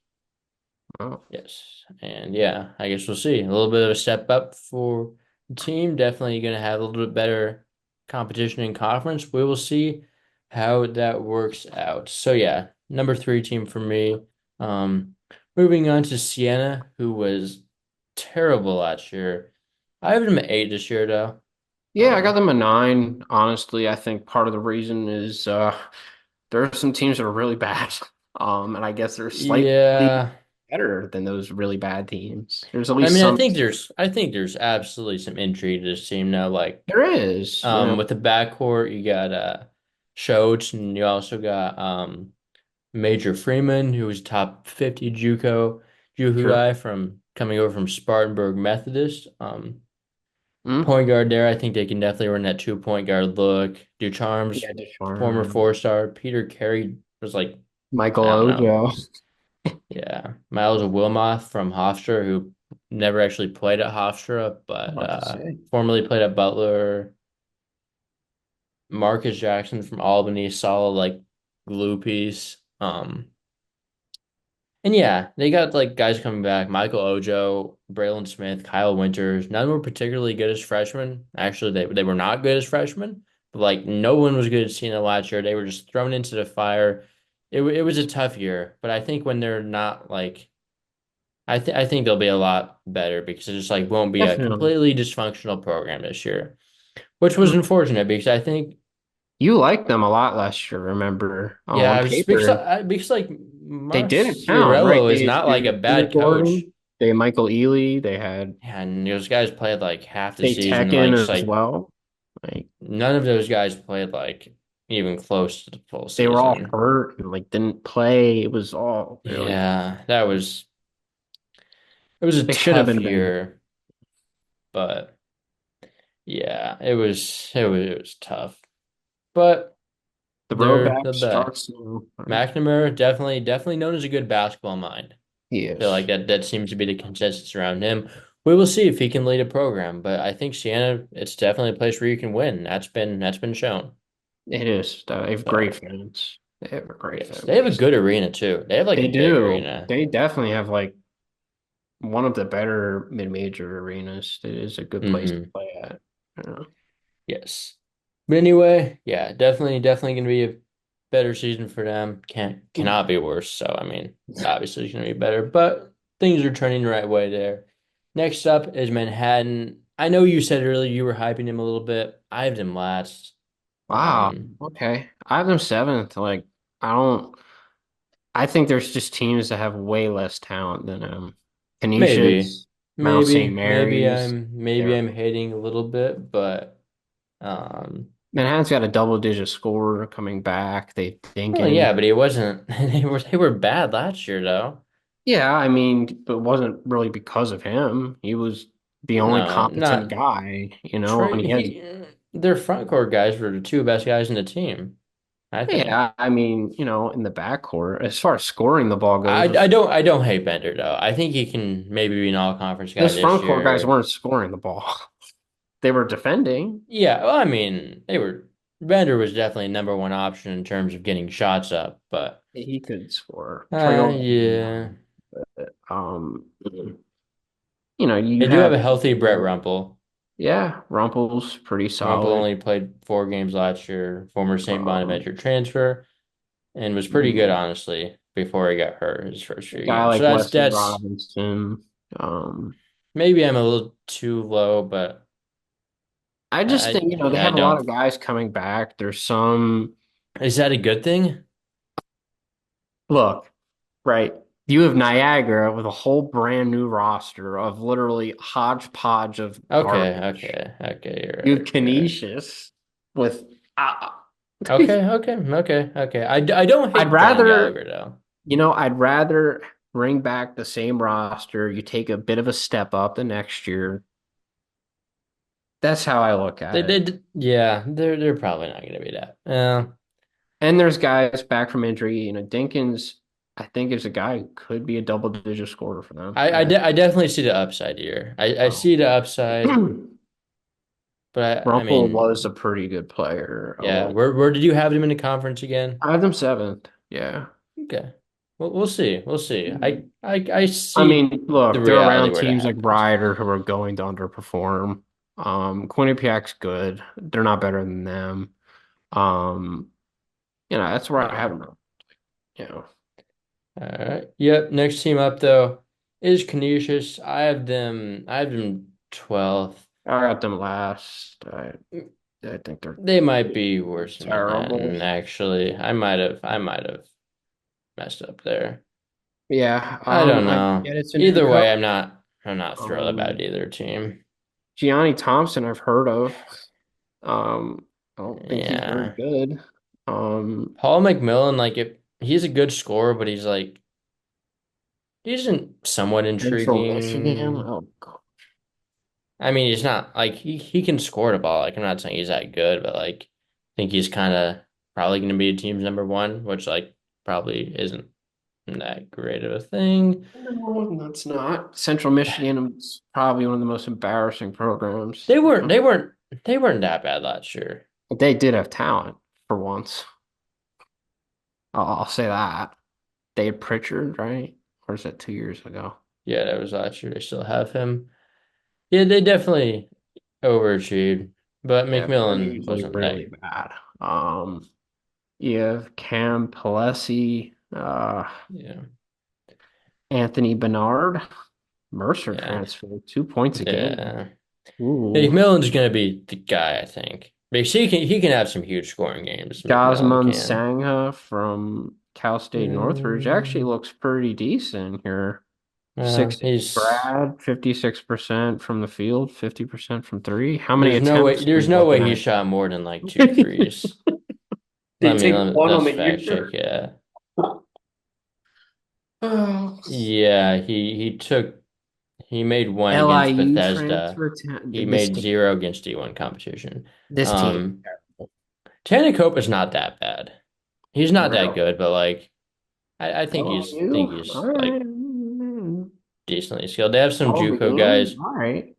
Oh. Yes. And yeah, I guess we'll see. A little bit of a step up for the team. Definitely going to have a little bit better competition in conference. We will see how that works out. So yeah, number three team for me. Um, moving on to Siena, who was terrible last year. I have them at eight this year though. Yeah, I got Um, them a nine. Honestly, I think part of the reason is there are some teams that are really bad. And I guess they're slightly yeah. better than those really bad teams. There's at I least mean, some. I think there's absolutely some intrigue to this team now. Like, There is, with the backcourt, you got Schultz, and you also got Major Freeman, who was top 50 JUCO sure. guy from coming over from Spartanburg Methodist. Mm? Point guard there, I think they can definitely run that 2 point guard look. Ducharme's Yeah, former Descharm, four-star. Peter Carey was like, Michael I don't know. Ojo. Yeah. Miles Wilmoth from Hofstra, who never actually played at Hofstra, I'm but about to say. formerly played at Butler. Marcus Jackson from Albany, solid like glue piece. And yeah, they got like guys coming back, Michael Ojo, Braylon Smith, Kyle Winters. None were particularly good as freshmen. Actually, they were not good as freshmen, but like no one was good at seeing it last year. They were just thrown into the fire. It was a tough year, but I think when they're not like I think they'll be a lot better because it just like won't be a Definitely. completely dysfunctional program this year, which was Mm. unfortunate because I think You liked them a lot last year, remember? yeah, On I was just because paper, because like they didn't count, right? Marciarello is They not like a had Stuart bad coach. Gordon, they had Michael Ealy, they had Yeah, and those guys played like half the They season. Tekken Like, just as like well. Like none of those guys played like even close to the full they were all season. hurt and like didn't play. It was all really Yeah, it was a they should have tough been better. year, but yeah, it was tough. But The road they're back the back. starts now. McNamara definitely known as a good basketball mind. Feel like Yes, that seems to be the consensus around him. We will see if he can lead a program, but I think Siena, it's definitely a place where you can win. That's been shown. it is. They have great So fans. They have a great yes, fan they have a base. good arena too. They have like a They big do. arena. They definitely have like one of the better mid-major arenas. It is a good place to Hmm. play at. Yeah. Yes. But anyway, yeah, definitely gonna be a better season for them. Cannot be worse. So I mean, obviously it's gonna be better, but things are turning the right way there. Next up is Manhattan. I know you said earlier you were hyping him a little bit. I have them last. Wow. Um, Okay. I have them seventh. Like I don't. I think there's just teams that have way less talent than maybe, Canisius, Mount St. Mary's. maybe They're I'm hating a little bit, but um, Manhattan's got a double-digit scorer coming back. They well, yeah, thinking. but he wasn't. They were bad last year though. Yeah, I mean, but it wasn't really because of him. He was the only No, competent not guy, and Trey. he has. Their front court guys were the two best guys in the team, I think. Yeah, I mean, in the backcourt, as far as scoring the ball goes, I don't hate Bender though. I think he can maybe be an all conference guy those this front court guys year. weren't scoring the ball. They were defending. Yeah, well, I mean, they were Bender was definitely number one option in terms of getting shots up, but He could score. Trey yeah. You They do have have a healthy Brett Rumpel. yeah, Rumpel's pretty Rumpel solid. only played 4 games last year, former St. Um, Bonaventure transfer, and was pretty good, mm, honestly, before he got hurt his first a few guy games. So like Wesley that's Robinson. Um, maybe I'm a little too low, but I just think, they I have a lot don't. of guys coming back. There's some Is that a good thing? look, right? You have Niagara with a whole brand new roster of literally hodgepodge of garbage. Okay. You have You're right. Canisius with uh, Okay. I don't I'd hate Brennan rather Gallagher though. I'd rather bring back the same roster. You take a bit of a step up the next year. That's how I look at it. Yeah, they're probably not going to be that. Yeah, And there's guys back from injury. Dinkins, I think, is a guy who could be a double-digit scorer for them. I definitely see the upside here. I see the upside, but I Rumpel mean, was a pretty good player. yeah. Where did you have them in the conference again? I have them seventh. Yeah. Okay. we'll see. We'll see. I I see mean, the look, they're reality around where it teams like happens. Rider who are going to underperform. Quinnipiac's good. They're not better than them. Um, that's where I Yeah. have them. You know, All right. Yep. Next team up though is Canisius. I have them 12th. I got them last. I think they're They might be worse than terrible. Manhattan, actually. I might have messed up there. Yeah, I don't I know. get it's a new Either way, coach. I'm not thrilled about Um, either team. Gianni Thompson, I've heard of. Um, I don't think he's very Yeah. good. Um, Paul McMillan, like if he's a good scorer, but he's like he isn't somewhat Central Michigan. intriguing. Oh, God. I mean, he's not like he can score the ball. Like I'm not saying he's that good, but like I think he's kind of probably going to be a team's number one, which like probably isn't that great of a thing. No, that's not. Central Michigan is probably one of the most embarrassing programs. They weren't they weren't they weren't that bad last year. But they did have talent for once. I'll say that. They had Pritchard, right? Or is that 2 years ago? Yeah, that was last year. They still have him. Yeah, they definitely overachieved, but Yeah, they're McMillan usually wasn't really that. bad. You have Cam Pelesi, Yeah, Anthony Bernard, Mercer yeah, transfer, 2 points a game. yeah. Ooh. McMillan's gonna be the guy, I think. Because he can have some huge scoring games. McMillan Gosman can. Sangha from Cal State Northridge actually Mm, looks pretty decent here. well, 6 he's Brad, 56% from the field, 50% from three. How many attempts are we there's no way looking he at? shot more than like two threes. They take one on Let's the fact check. year. Yeah, Oh, yeah. He made one against LIU Bethesda. transfer. He This made team, zero against D1 competition. this team. Um, Tanacopa's not that bad. He's not that Really? good, but like think LIU? All he's right. like decently skilled. They have some Oh, the JUCO game? guys. All right.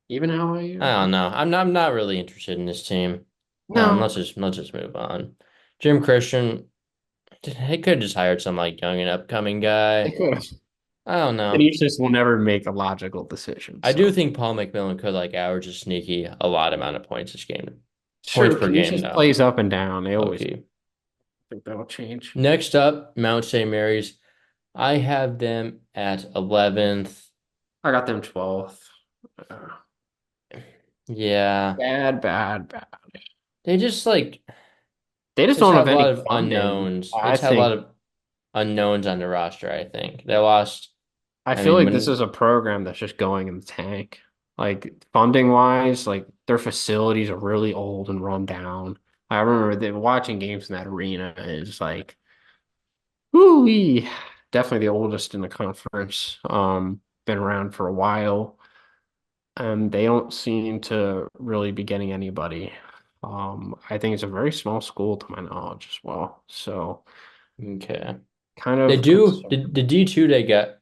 Even I LIU? don't know. I'm not really interested in this team. No, Let's just move on. Jim Christian, they could have just hired some like young and upcoming they guy. could have. I don't know. Canisius will never make a logical decision. I do So think Paul McMillan could like average a sneaky a lot amount of points this game. Points sure, per game Canisius though. plays up and down. They always Okay. think that'll change. Next up, Mount St. Mary's. I have them at 11th. I got them 12th. Uh, Yeah. bad, bad, bad. They just like They just just don't have have a lot any of funding. unknowns. They I just have a lot think. of unknowns on the roster, I think. They lost, I I feel mean, like this when is a program that's just going in the tank. Like funding wise, like their facilities are really old and run down. I remember that watching games in that arena is like, whoo, definitely the oldest in the conference. Been around for a while, and they don't seem to really be getting anybody. I think it's a very small school to my knowledge as well. So okay. kind They of do concerned. the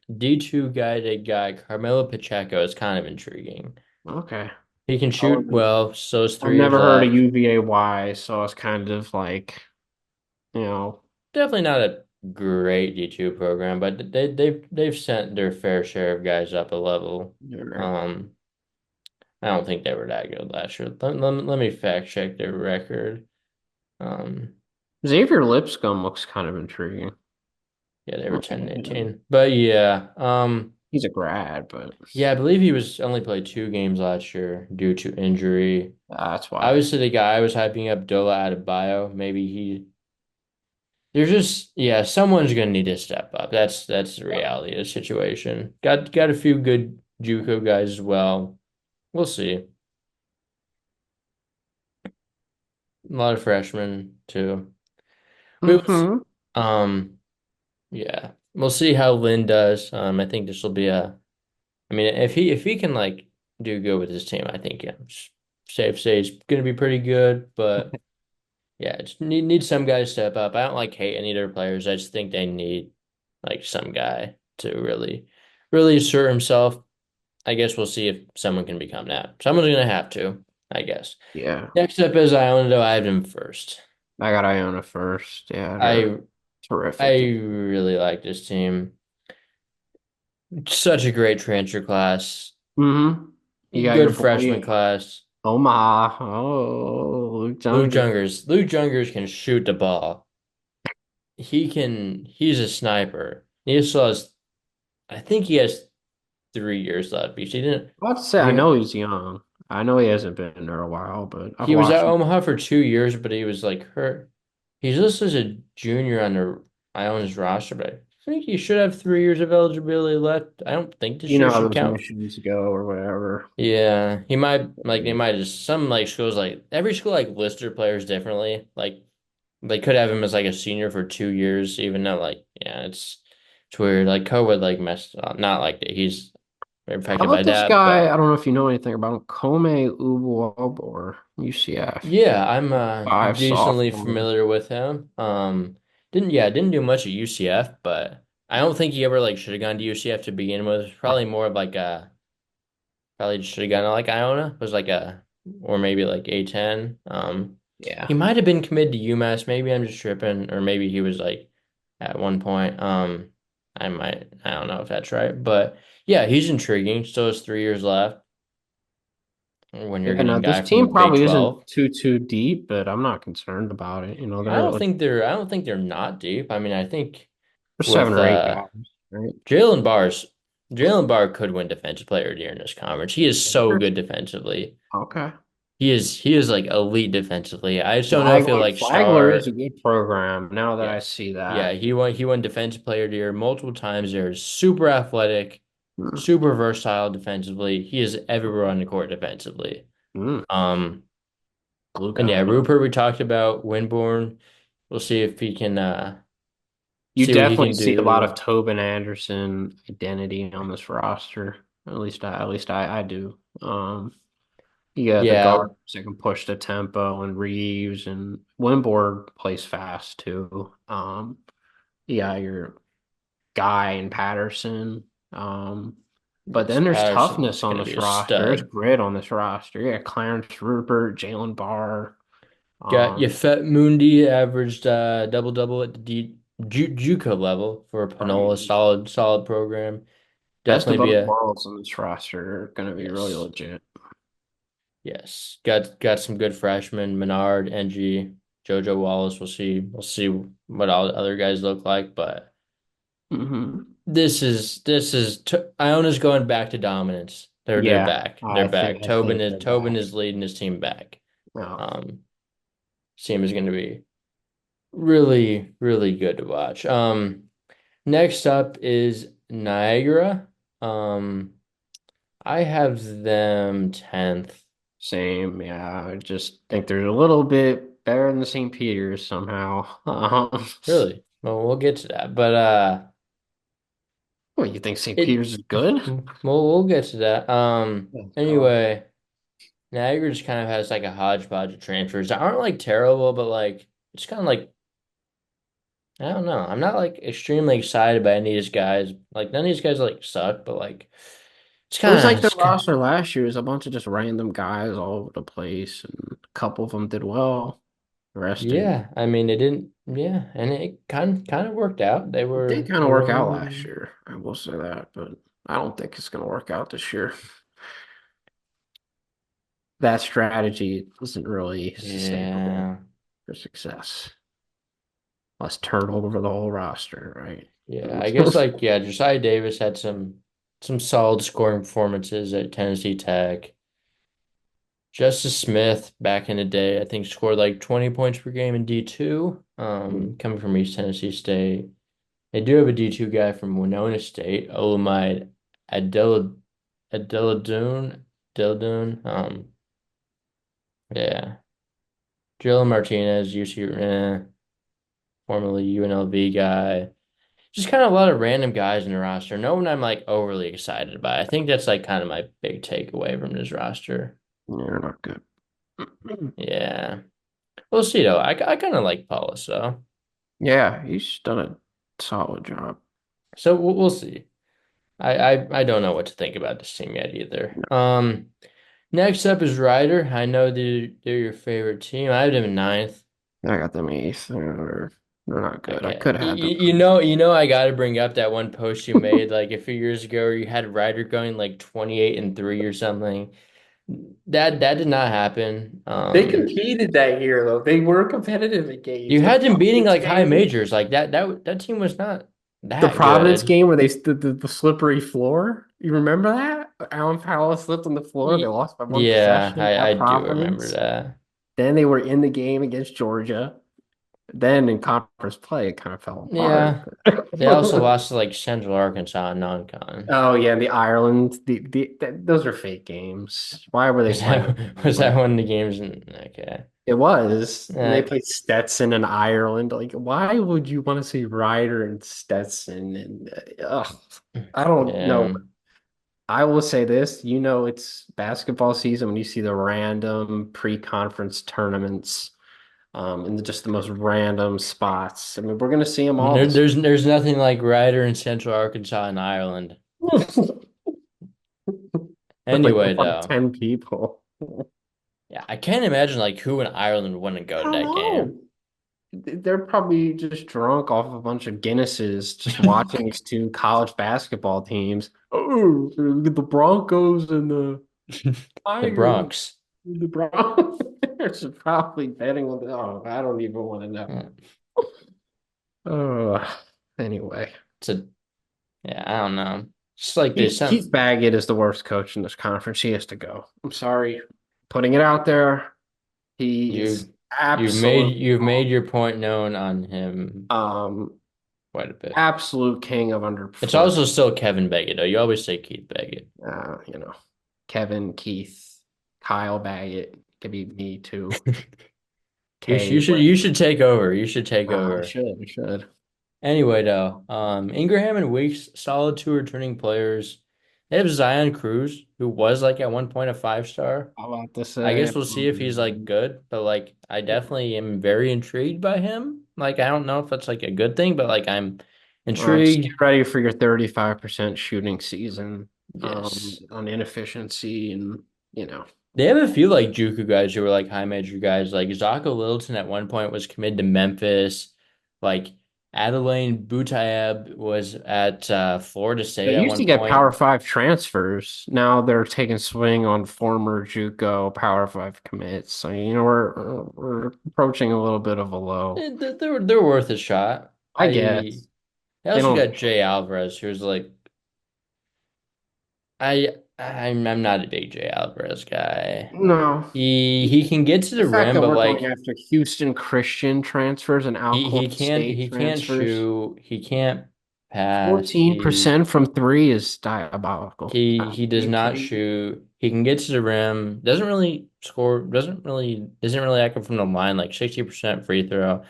D2 guy they got Carmelo Pacheco is kind of intriguing. Okay. He can I shoot wasn't well, so it's I've 3 years never heard of left. UVAY, so it's kind of like, you know, Definitely not a great D2 program, but they've sent their fair share of guys up a level. you're right. Um, I don't think they were that good last year. Let me fact check their record. Um, Xavier Lipscomb looks kind of intriguing. yeah, they were 10 and Okay. 18. But yeah, He's a grad, but yeah, I believe he was only played 2 games last year due to injury. that's why. Obviously, the guy I was hyping up, Dola out of bio, maybe there's just, yeah, someone's gonna need to step up. That's the reality of the situation. Got a few good JUCO guys as well. We'll see. A lot of freshmen too. We will see. Mm-hmm. Um, yeah, we'll see how Lynn does. I think this will be I mean, if he can like do good with his team, I think yeah, safe say it's gonna be pretty good. But yeah, just need some guy to step up. I don't like hate any of their players. I just think they need like some guy to really assert himself. I guess we'll see if someone can become that. Someone's gonna have to, I guess. Yeah. Next up is Iona, though I have him first. I got Iona first. Yeah, I they're Terrific. I really like this team. Such a great transfer class. Mm-hmm. You got your Good freshman boy class. Omaha. Oh, Luke Luke Jungers. Jungers. Luke Jungers can shoot the ball. He's a sniper. He still has, I think he has 3 years left because I have to say, I he know he's young. I know he hasn't been there a while, but I've he was at watched him. Omaha for 2 years, but he was like hurt. He's listed as a junior on the Iona's roster, but I think he should have 3 years of eligibility left. I don't think this You year know how should those count. missions go or whatever. Yeah, he might like they might just some like schools like every school like list their players differently. Like they could have him as like a senior for 2 years, even though like yeah, it's weird. Like COVID like messed up. Not like that. He's How affected by about this that, guy? I but don't know if you know anything about him. Kome Uwalbor, UCF. yeah, I'm Five decently sophomore. familiar with him. Didn't do much at UCF, but I don't think he ever like should have gone to UCF to begin with. Probably more of like a probably just should have gone to like Iona. Was like a or maybe like A10. Yeah. He might have been committed to UMass. Maybe I'm just tripping, or maybe he was like at one point. I don't know if that's right, but yeah, he's intriguing. Still has 3 years left when you're Yeah, getting now a this guy from the team Big probably isn't 12. too deep, but I'm not concerned about it. I don't think they're not deep. I mean, I think they're seven with or eight guys, right? Jalen Barrs, Jalen Barr could win Defensive Player of the Year in this conference. He is so Sure. good defensively. Okay. He is like elite defensively. I just don't know if he'll Flagler, like Flagler is a start. good program. Now that Yeah. I see Yeah, that. he won Defensive Player of the Year multiple times. They're super athletic, Mm, super versatile defensively. He is everywhere on the court defensively. mm, Um glue and yeah, guy. Rupert we talked about, Winborn. We'll see if he can You see what he definitely can see a lot of do. Tobin Anderson identity on this roster. At least I do. You got the Yeah, guards that can push the tempo and Reeves and Winborg plays fast too. Yeah, your Guy and Patterson. But yes, then there's Patterson's toughness on gonna be this a roster. There's stud. grit on this roster. Yeah, Clarence Rupert, Jalen Barr. Got Um, Yafet Mundi averaged double double at the JUCO level for Panola. right. Solid program. Best of Definitely be both a worlds on this roster are going to be really yes. legit. Yes. Got some good freshmen, Menard, NG, JoJo Wallace. We'll see what all the other guys look like, but Hmm. Iona's going back to dominance. They're Yeah, back. They're I think back. I think they're Tobin back. is leading his team back. No, Um Team is gonna be really, really good to watch. Next up is Niagara. Um, I have them 10th. same. Yeah, I just think they're a little bit better than the St. Peter's somehow. Really? Well, we'll get to that. But What, you think St. it Peter's is good? we'll get to that. Oh, God. Anyway, Niagara just kind of has like a hodgepodge of transfers that aren't like terrible, but like it's kind of like I don't know. I'm not like extremely excited by any of these guys. Like none of these guys like suck, but like it's It was kind like of their it's kind roster last year was a bunch of just random guys all over the place, and a couple of them did well. The rest didn't. yeah, I mean it didn't yeah, and it kind of worked out. They It did were kind they of were work out only last year. I will say that, but I don't think it's going to work out this year. That strategy isn't really sustainable yeah. for success. Let's turn over the whole roster, right? Yeah, I guess like yeah, Josiah Davis had some solid scoring performances at Tennessee Tech. Justice Smith back in the day, I think scored like 20 points per game in D2, coming from East Tennessee State. They do have a D2 guy from Winona State, Olamide Adel Adeladune, Deladune. Yeah. Jalen Martinez, UC, formerly UNLV guy. Just kind of a lot of random guys in the roster. No one I'm like overly excited about. I think that's like kind of my big takeaway from this roster. You're not good. Yeah. We'll see though. I kind of like Paulus though. Yeah, he's done a solid job. So we'll see. I don't know what to think about this team yet either. Next up is Ryder. I know they're your favorite team. I have them in ninth. I got them eighth. They're not good. I Okay. could have had them I got to bring up that one post you made like a few years ago where you had Ryder going like 28-3 or something. That did not happen. They competed that year, though. They were competitive at games. You The had them beating Providence like high game, majors. Like that team was not the that Providence good. game where they stood the slippery floor. You remember that? Alan Powell slipped on the floor. They lost by one Yeah, possession I at do remember Providence. that. Then they were in the game against Georgia. Then in conference play, it kind of fell apart. Yeah. They also lost to like Central Arkansas in non-con. Oh yeah, the Ireland, those are fake games. Why were they Was playing that in was that England? one of the games in okay. It was. And they Uh, played Stetson in Ireland. Like, why would you want to see Ryder and Stetson? And I don't know. yeah. I will say this, it's basketball season when you see the random pre-conference tournaments in just the most random spots. I mean, we're gonna see them all this There's nothing like Ryder in Central Arkansas and Ireland. with like Anyway, about though. 10 people. Yeah, I can't imagine like who in Ireland wouldn't I go to don't that game. know. They're probably just drunk off a bunch of Guinnesses, just watching these two college basketball teams. Oh, the Broncos and the The Tigers. Bronx. The Broncos. They're just probably betting on the. Oh, I don't even want to know. Yeah, Oh, anyway. It's a yeah, I don't know. It's like there's Keith some Baggett is the worst coach in this conference. He has to go. I'm sorry. Putting it out there. He is you absolutely you've made awful. your point known on him Um, quite a bit. absolute king of It's underperforming. also still Kevin Baggett, though. You always say Keith Baggett. Uh, you know, Kevin, Keith, Kyle Baggett, could be me too. Kay, You whatever. should take over. You should take I over. should, I should. Anyway, though, Ingraham and Weeks, solid two returning players. They have Zion Cruz, who was like at one point a 5 star. I'm about to I say, guess we'll see if he's like good, but like I definitely am very intrigued by him. Like I don't know if that's like a good thing, but like I'm just get intrigued. ready for your 35% shooting season Yes. on inefficiency and, you know. They have a few like JUCO guys who were like high major guys. Like Zako Littleton at one point was committed to Memphis. Like Adeline Boutayeb was at Florida State They at used to one get Power point. Five transfers. Now they're taking swing on former JUCO Power Five commits. So we're approaching a little bit of a low. They're worth a shot. I I guess they also don't. got Jay Alvarez, who's like I'm not a big Jay Alvarez guy. No. He can get to The the fact rim, that but we're going like after Houston Christian transfers and Alcorn State he can't transfers, shoot, he can't pass, 14% from three is diabolical. he does You not kidding me? shoot. He can get to the rim, doesn't really score, isn't really active from the line, like 60% free throw.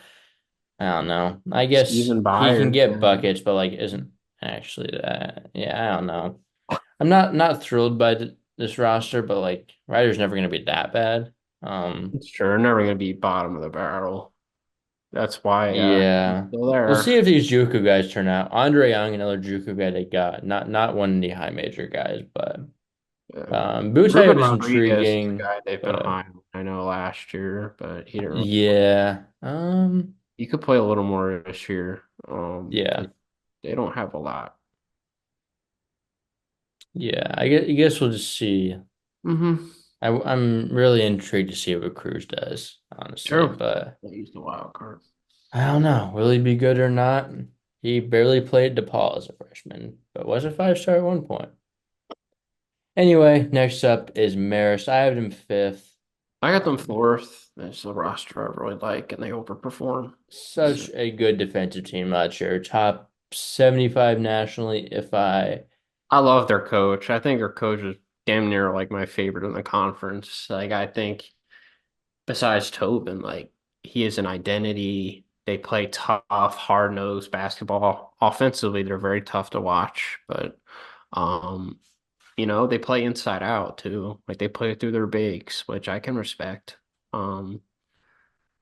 I don't know. I guess Stephen he can Byers, get man. buckets, but like isn't actually that. Yeah, I don't know. I'm not thrilled by this roster, but like Ryder's never gonna be that bad. It's sure never going to be bottom of the barrel. That's why he's Yeah. still We'll there. see if these JUCO guys turn out. Andre Young, another JUCO guy they got. Not one of the high major guys, but Yeah. Ruben Bootayb is Rodriguez is a intriguing. guy they've been But high on, I know last year, but he didn't really play. yeah. He could play a little more this year. Yeah. But they don't have a lot. Yeah. I guess we'll just see. Mm-hmm. I'm really intrigued to see what Cruz does, honestly. True. But They used the wild card. I don't know. Will he be good or not? He barely played DePaul as a freshman, but was a 5 star at one point. Anyway, next up is Maris. I have him fifth. I got them fourth. It's a roster I really like, and they overperform. So Such a good defensive team last year. Top 75 nationally, if I I love their coach. I think their coach is damn near like my favorite in the conference. Like I think besides Tobin, like he is an identity. They play tough, hard-nosed basketball. Offensively, they're very tough to watch, but um, they play inside out too. Like they play through their bigs, which I can respect. Um,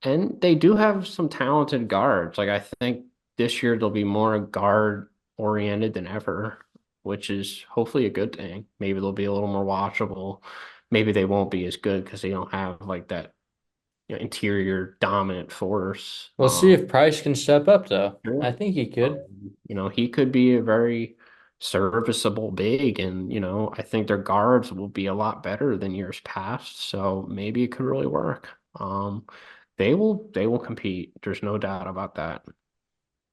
and they do have some talented guards. Like I think this year they'll be more guard oriented than ever, which is hopefully a good thing. Maybe they'll be a little more watchable. Maybe they won't be as good because they don't have like that interior dominant force. We'll see if Price can step up, though. Yeah. I think he could. He could be a very serviceable big, and I think their guards will be a lot better than years past. So maybe it could really work. They will compete. There's no doubt about that.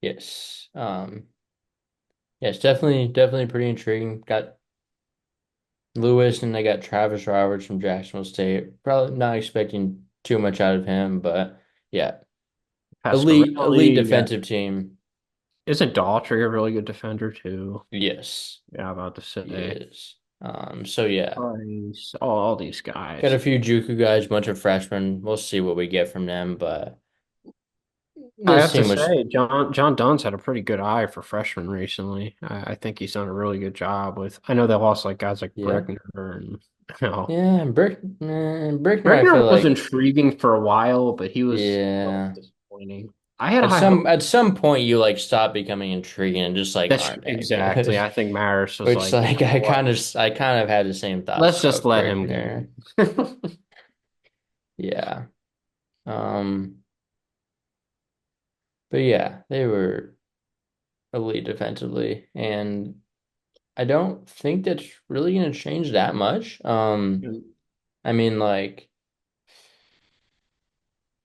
Yes. Yeah, it's definitely pretty intriguing. Got Lewis and they got Travis Roberts from Jacksonville State. Probably not expecting too much out of him, but yeah, elite Pasquarelli, yeah. defensive team. Isn't Daughtry a really good defender too? Yes, Yeah, I'm about to he say. is. So yeah, Price, all these got guys. a few JUCO guys, bunch of freshmen. We'll see what we get from them, but I this have to team was say, John Dunn's had a pretty good eye for freshmen recently. I think he's done a really good job with. I know they lost like guys like yeah, Brickner and you know yeah. Brickner, I feel Brickner was like intriguing for a while, but he was a little yeah. disappointing. I had high hopes. At some point you like stop becoming intriguing and just like That's aren't that exactly. good. I think Maris was Which like, like what? I kind of had the same thoughts Let's just about let him Brickner. go. Yeah. Um, but yeah, they were elite defensively, and I don't think that's really gonna change that much. I mean, like,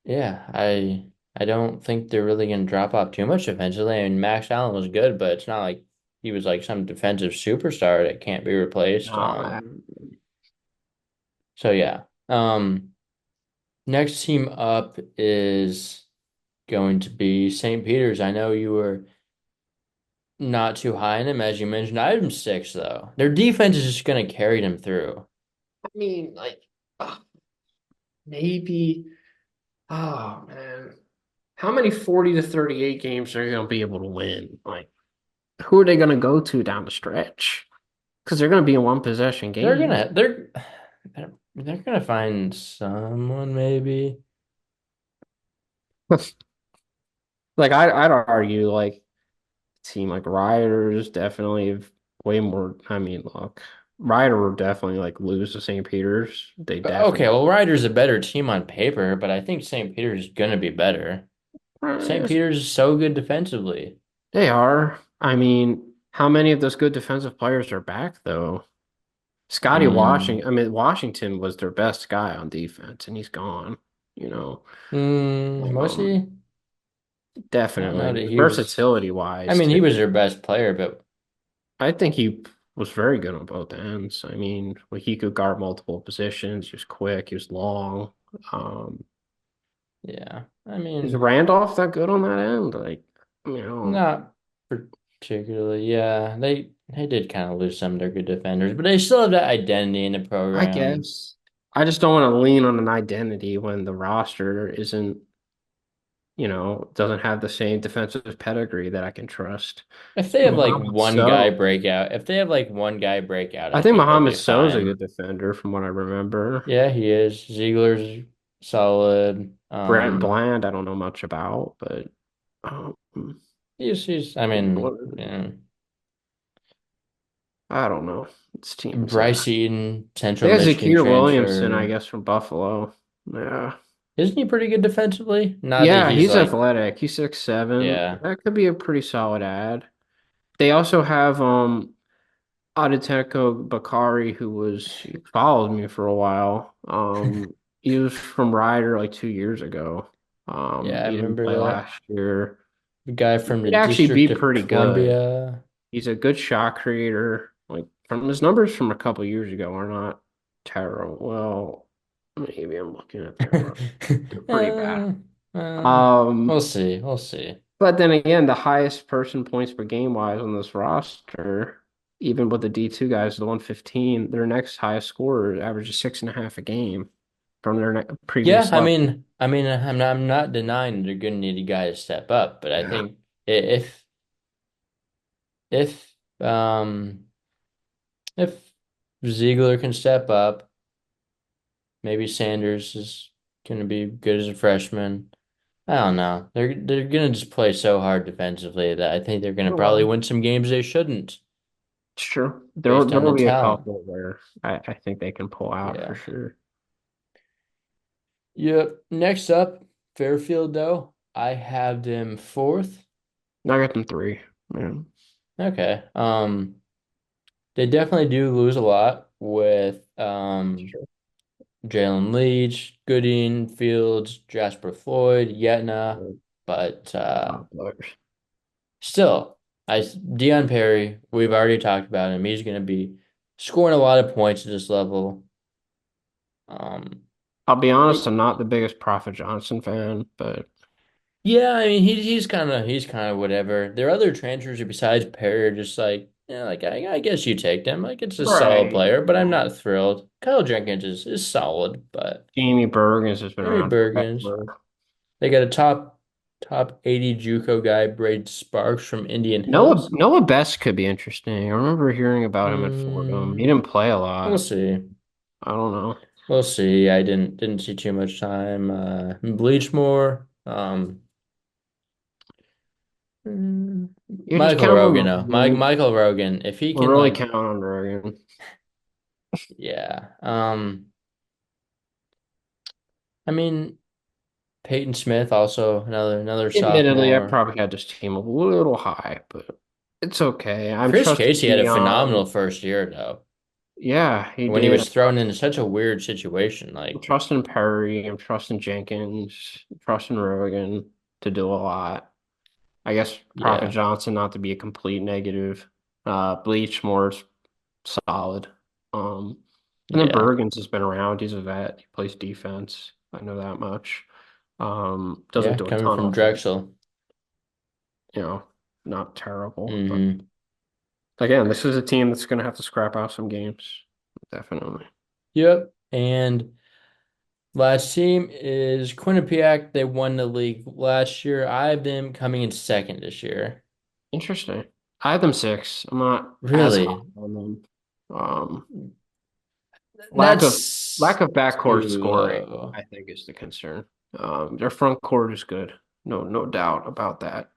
yeah, I don't think they're really gonna drop off too much defensively. I mean, Max Allen was good, but it's not like he was like some defensive superstar that can't be replaced. No, So yeah. Next team up is going to be St. Peter's. I know you were not too high in them, as you mentioned. I have them six, though. Their defense is just going to carry them through. I mean, like, uh, maybe. Oh man, how many 40 to 38 games are you gonna be able to win? Like, who are they gonna go to down the stretch? Because they're gonna be in one possession They're games. gonna they're gonna find someone maybe. Like, I'd argue like a team like Riders definitely have way more. I mean, look, Rider will definitely like lose to St. Peter's. They Okay, definitely. well, Ryder's a better team on paper, but I think St. Peter's is gonna be better. St. Yes, Peter's is so good defensively. they are. I mean, how many of those good defensive players are back though? Scotty Mm, Washington, I mean, Washington was their best guy on defense, and he's gone, you know. was Um, he? I don't know Definitely. that he was. Versatility I wise, mean, he was too. their best player, but I think he was very good on both ends. I mean, like, he could guard multiple positions. He was quick. He was long. Um, yeah, I is mean. Randolph that good on that end? Like, Not particularly. Yeah, they did kind of lose some of their good defenders, but they still have that identity in the I program. guess. I just don't want to lean on an identity when the roster isn't, doesn't have the same defensive pedigree that I can trust. If they have like one guy breakout, I I think think they'll Mohamed be Sow is a good fine. defender from what I remember. Yeah, he is. Ziegler's solid. Brent Bland, I don't know much about, but um, I mean, what- yeah. I don't know. This team's Bryce Eaton, Central they got Michigan Zakir Williamson, I transfer. guess, from Buffalo. Yeah. Isn't he pretty good defensively? Not that Yeah, he's he's like, athletic. He's 6'7". yeah. That could be a pretty solid ad. They also have Adeteko Bakari, he followed me for a while. He was from Ryder like 2 years ago. Yeah, I He didn't remember play that. last year. The guy He from the could actually be District of pretty good. Columbia. He's a good shot creator. Like, from his numbers from a couple years ago are not terrible. Well, maybe I'm looking at them wrong. They're pretty bad. Uh, we'll Um, see. We'll see. but then again, the highest person points per game wise on this roster, even with the D2 guys, the 115, their next highest scorer averages 6.5 a game from their Yeah, previous level. I'm not denying they're going to need a guy to step up, but I Yeah. think if if Ziegler can step up, maybe Sanders is going to be good as a freshman. I don't know. They're going to just play so hard defensively that I think they're going to Oh, probably well. win some games they shouldn't Sure. There, based there on will the be a talent. couple where I think they can pull out for Yeah. sure. Yep. Next up, Fairfield though. I have them fourth. I got them three. Man, Okay. They definitely do lose a lot with sure. Jalen Leach, Gooding, Fields, Jasper Floyd, Yetna, but Top players. still, Deion Perry, we've already talked about him. He's going to be scoring a lot of points at this level. Um, I'll be honest, it- I'm not the biggest Prophet Johnson fan, but yeah, I mean he's kind of whatever. There are other transfers besides Perry are just like yeah, like I guess you take them. Like it's a solid right. player, but I'm not thrilled. Kyle Jenkins is solid, but Jamie Bergens has been Amy around Bergens. forever. They got a top 80 JUCO guy, Braid Sparks from Indian Noah Hills. Noah Best could be interesting. I remember hearing about him at Fordham. He Mm, didn't play a we'll lot. see. I don't know. We'll see. I didn't see too much time. Bleachmore. You're just Michael counting Rogan. on No, Rogan. Michael Rogan. If he We're can really like, counting on Rogan. yeah. I mean Peyton Smith also another Admittedly, I sophomore. probably had this team a little high, but it's okay. I'm Chris trusting Casey had a phenomenal Dion. first year though. Yeah, he When he did. was thrown into such a weird situation, I'm like trusting Perry. I'm trusting Jenkins. I'm trusting Rogan to do a lot. I guess Prophet yeah, Johnson not to be a complete negative. Bleach more's solid. Um, and then yeah, Bergens has been around. He's a vet. He plays defense. I know that much. Doesn't yeah. do a Coming ton from of offense. Drexel. You know, not terrible. But Hmm. again, this is a team that's going to have to scrap out some games. Definitely. Yep. And last team is Quinnipiac. They won the league last year. I have them coming in second this year. Interesting. I have them six. I'm not as high Really? on them. Um, lack of lack That's of backcourt too scoring, low. I think, is the concern. Their front court is good. No doubt about that.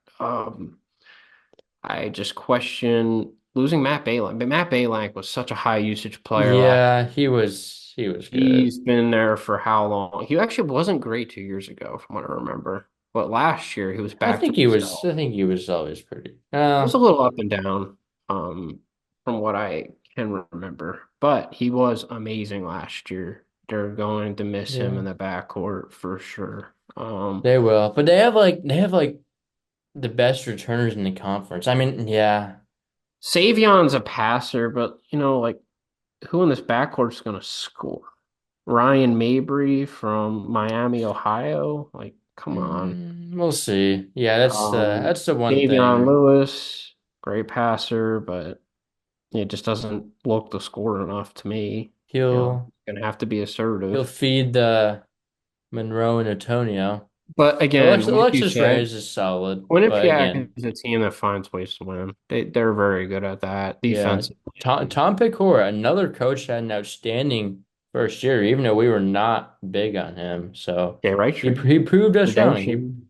I just question losing Matt Baylank. But Matt Baylank was such a high usage player last. Yeah, he was good. He's been there for how long? He actually wasn't great 2 years ago, from what I remember. But last year he was I back to think he was himself. I think he was always pretty. It was a little up and down, from what I can remember. But he was amazing last year. They're going to miss him Yeah. in the backcourt for sure. They will. But they have like the best returners in the conference. I mean, yeah. Savion's a passer, but like who in this backcourt is going to score? Ryan Mabry from Miami, Ohio. Like, come on. We'll see. Yeah, that's the one Davion thing. Lewis, great passer, but it just doesn't look the score enough to me. He'll Gonna have to be he'll assertive. feed the Monroe and Antonio. But again, like you Alexis said, Reyes is solid, but Quinnipiac again, is a team that finds ways to win. They're very good at that yeah. Tom defensively. Tom Pecora, another coach, had an outstanding first year, even though we were not big on him. So Okay, right he tree. he proved us wrong. He Redemption.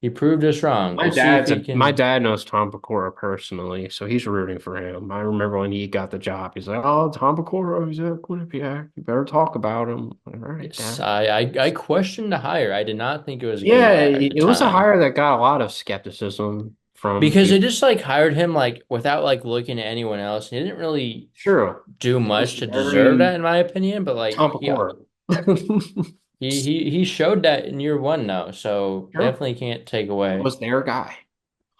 he proved us wrong. We'll see if he My can. dad knows Tom Pecora personally, so he's rooting for him. I remember when he got the job, he's like, "Oh, Tom Pecora, he's at Quinnipiac. You better talk about him." All right, Yes, Dad. I questioned the hire. I did not think it was a good Yeah, hire at the it was a time hire that got a lot of skepticism from because they people. just like hired him like without like looking at anyone else. He didn't really True. do It was much to deserve very that, in my opinion. But like Tom Pecora. he showed that in year one though, so Sure. definitely can't take It away. was their guy.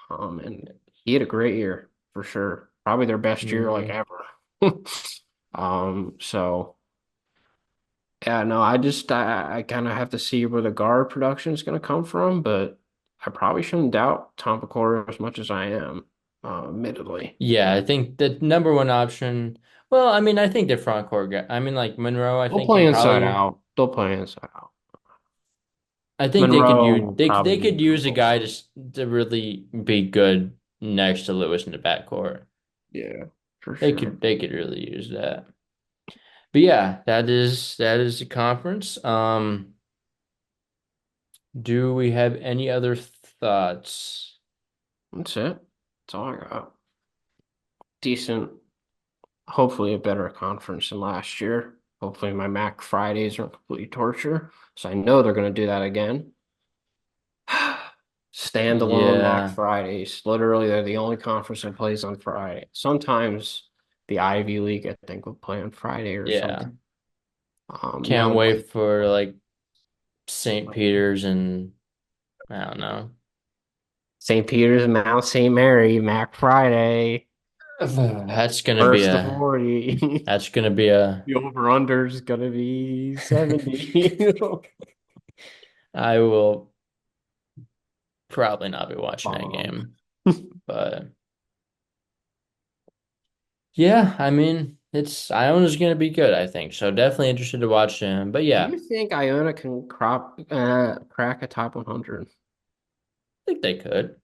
And he had a great year for sure. Probably their best year like Hmm. ever. So yeah, no, I kind of have to see where the guard production is going to come from, but I probably shouldn't doubt Tom Pecora as much as I am, admittedly. Yeah, I think the number one option. Well, I mean, I think the front court guy. I mean, like Monroe. I They'll think play can inside probably. out. They'll play inside out. I think they could Monroe use will they probably be could use a Monroe. guy to really be good next to Lewis in the backcourt. Yeah, for They sure. could they could really use that. But yeah, that is the conference. Do we have any other thoughts? That's it. That's all I got. Decent, hopefully a better conference than last year. Hopefully my Mac Fridays aren't complete torture. So I know they're going to do that again. Standalone Mac Yeah, Fridays. Literally, they're the only conference that plays on Friday. Sometimes the Ivy League, I think, will play on Friday or yeah. something. Can't Now, wait for like St. Peter's and I don't know. St. Peter's and Mount St. Mary, Mac Friday, That's gonna be first to a 40. that's gonna be a The over-under is going to be 70. I will probably not be watching that Bomb. game. But yeah, I mean it's Iona's gonna be good, I think. So definitely interested to watch him. But Do yeah, you think Iona can crack a top 100? I think they could.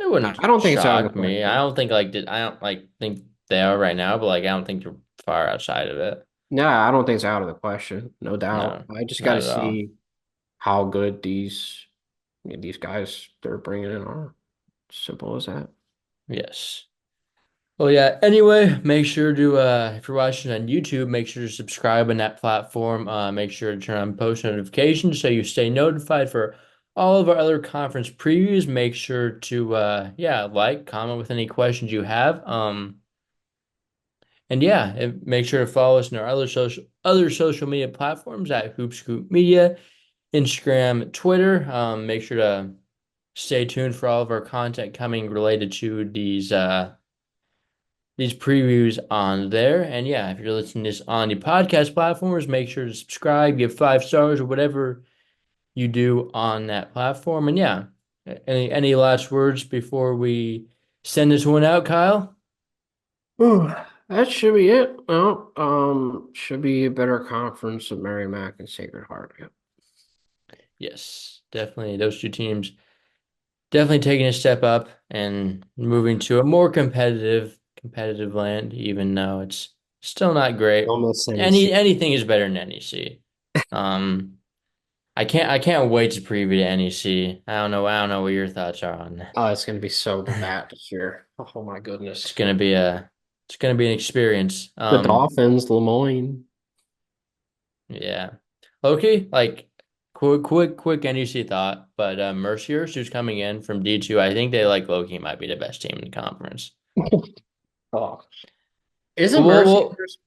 It I wouldn't don't think it's out of the shock me. I question. don't think like I don't like think they are right now, but like I don't think they're far outside of it. No, I don't think it's out of the question. No doubt. No, I just got not to at all. see how good these guys they're bringing in are. Simple as that. Yes. Well, yeah. Anyway, make sure to if you're watching on YouTube, make sure to subscribe on that platform. Make sure to turn on post notifications so you stay notified for all of our other conference previews. Make sure to yeah, like, comment with any questions you have. And yeah, make sure to follow us on our other social media platforms at Hoop Scoop Media, Instagram, Twitter. Make sure to stay tuned for all of our content coming related to these previews on there. And yeah, if you're listening to this on the podcast platforms, make sure to subscribe, give 5 stars or whatever you do on that platform. And yeah, any last words before we send this one out, Kyle? Ooh, that should be it. Well, should be a better conference than Merrimack and Sacred Heart. Yep. Yes, definitely. Those two teams definitely taking a step up and moving to a more competitive land, even though it's still not great. Don't miss any seat. Anything is better than NEC. Um, I can't wait to preview the NEC. I don't know what your thoughts are on that. Oh, it's gonna be so bad this year. Oh my It's goodness. gonna be a it's gonna be an experience. The Dolphins, Lemoyne. Yeah. Okay, like quick NEC thought, but Merciers, who's coming in from D2, I think they like Loki might be the best team in the conference. Oh, isn't Well, Mercyhurst?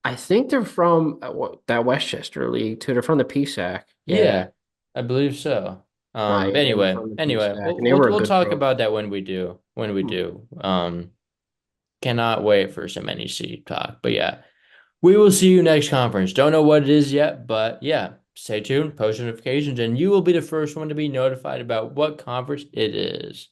I think they're from that Westchester League too. They're from the PSAC. Yeah. yeah, I believe so. Yeah, they were Anyway, from the anyway, PSAC, we'll and they we'll were a we'll good talk program. about that when we do. When we do. Cannot wait for some NEC talk. But yeah, we will see you next conference. Don't know what it is yet, but yeah, stay tuned, post notifications, and you will be the first one to be notified about what conference it is.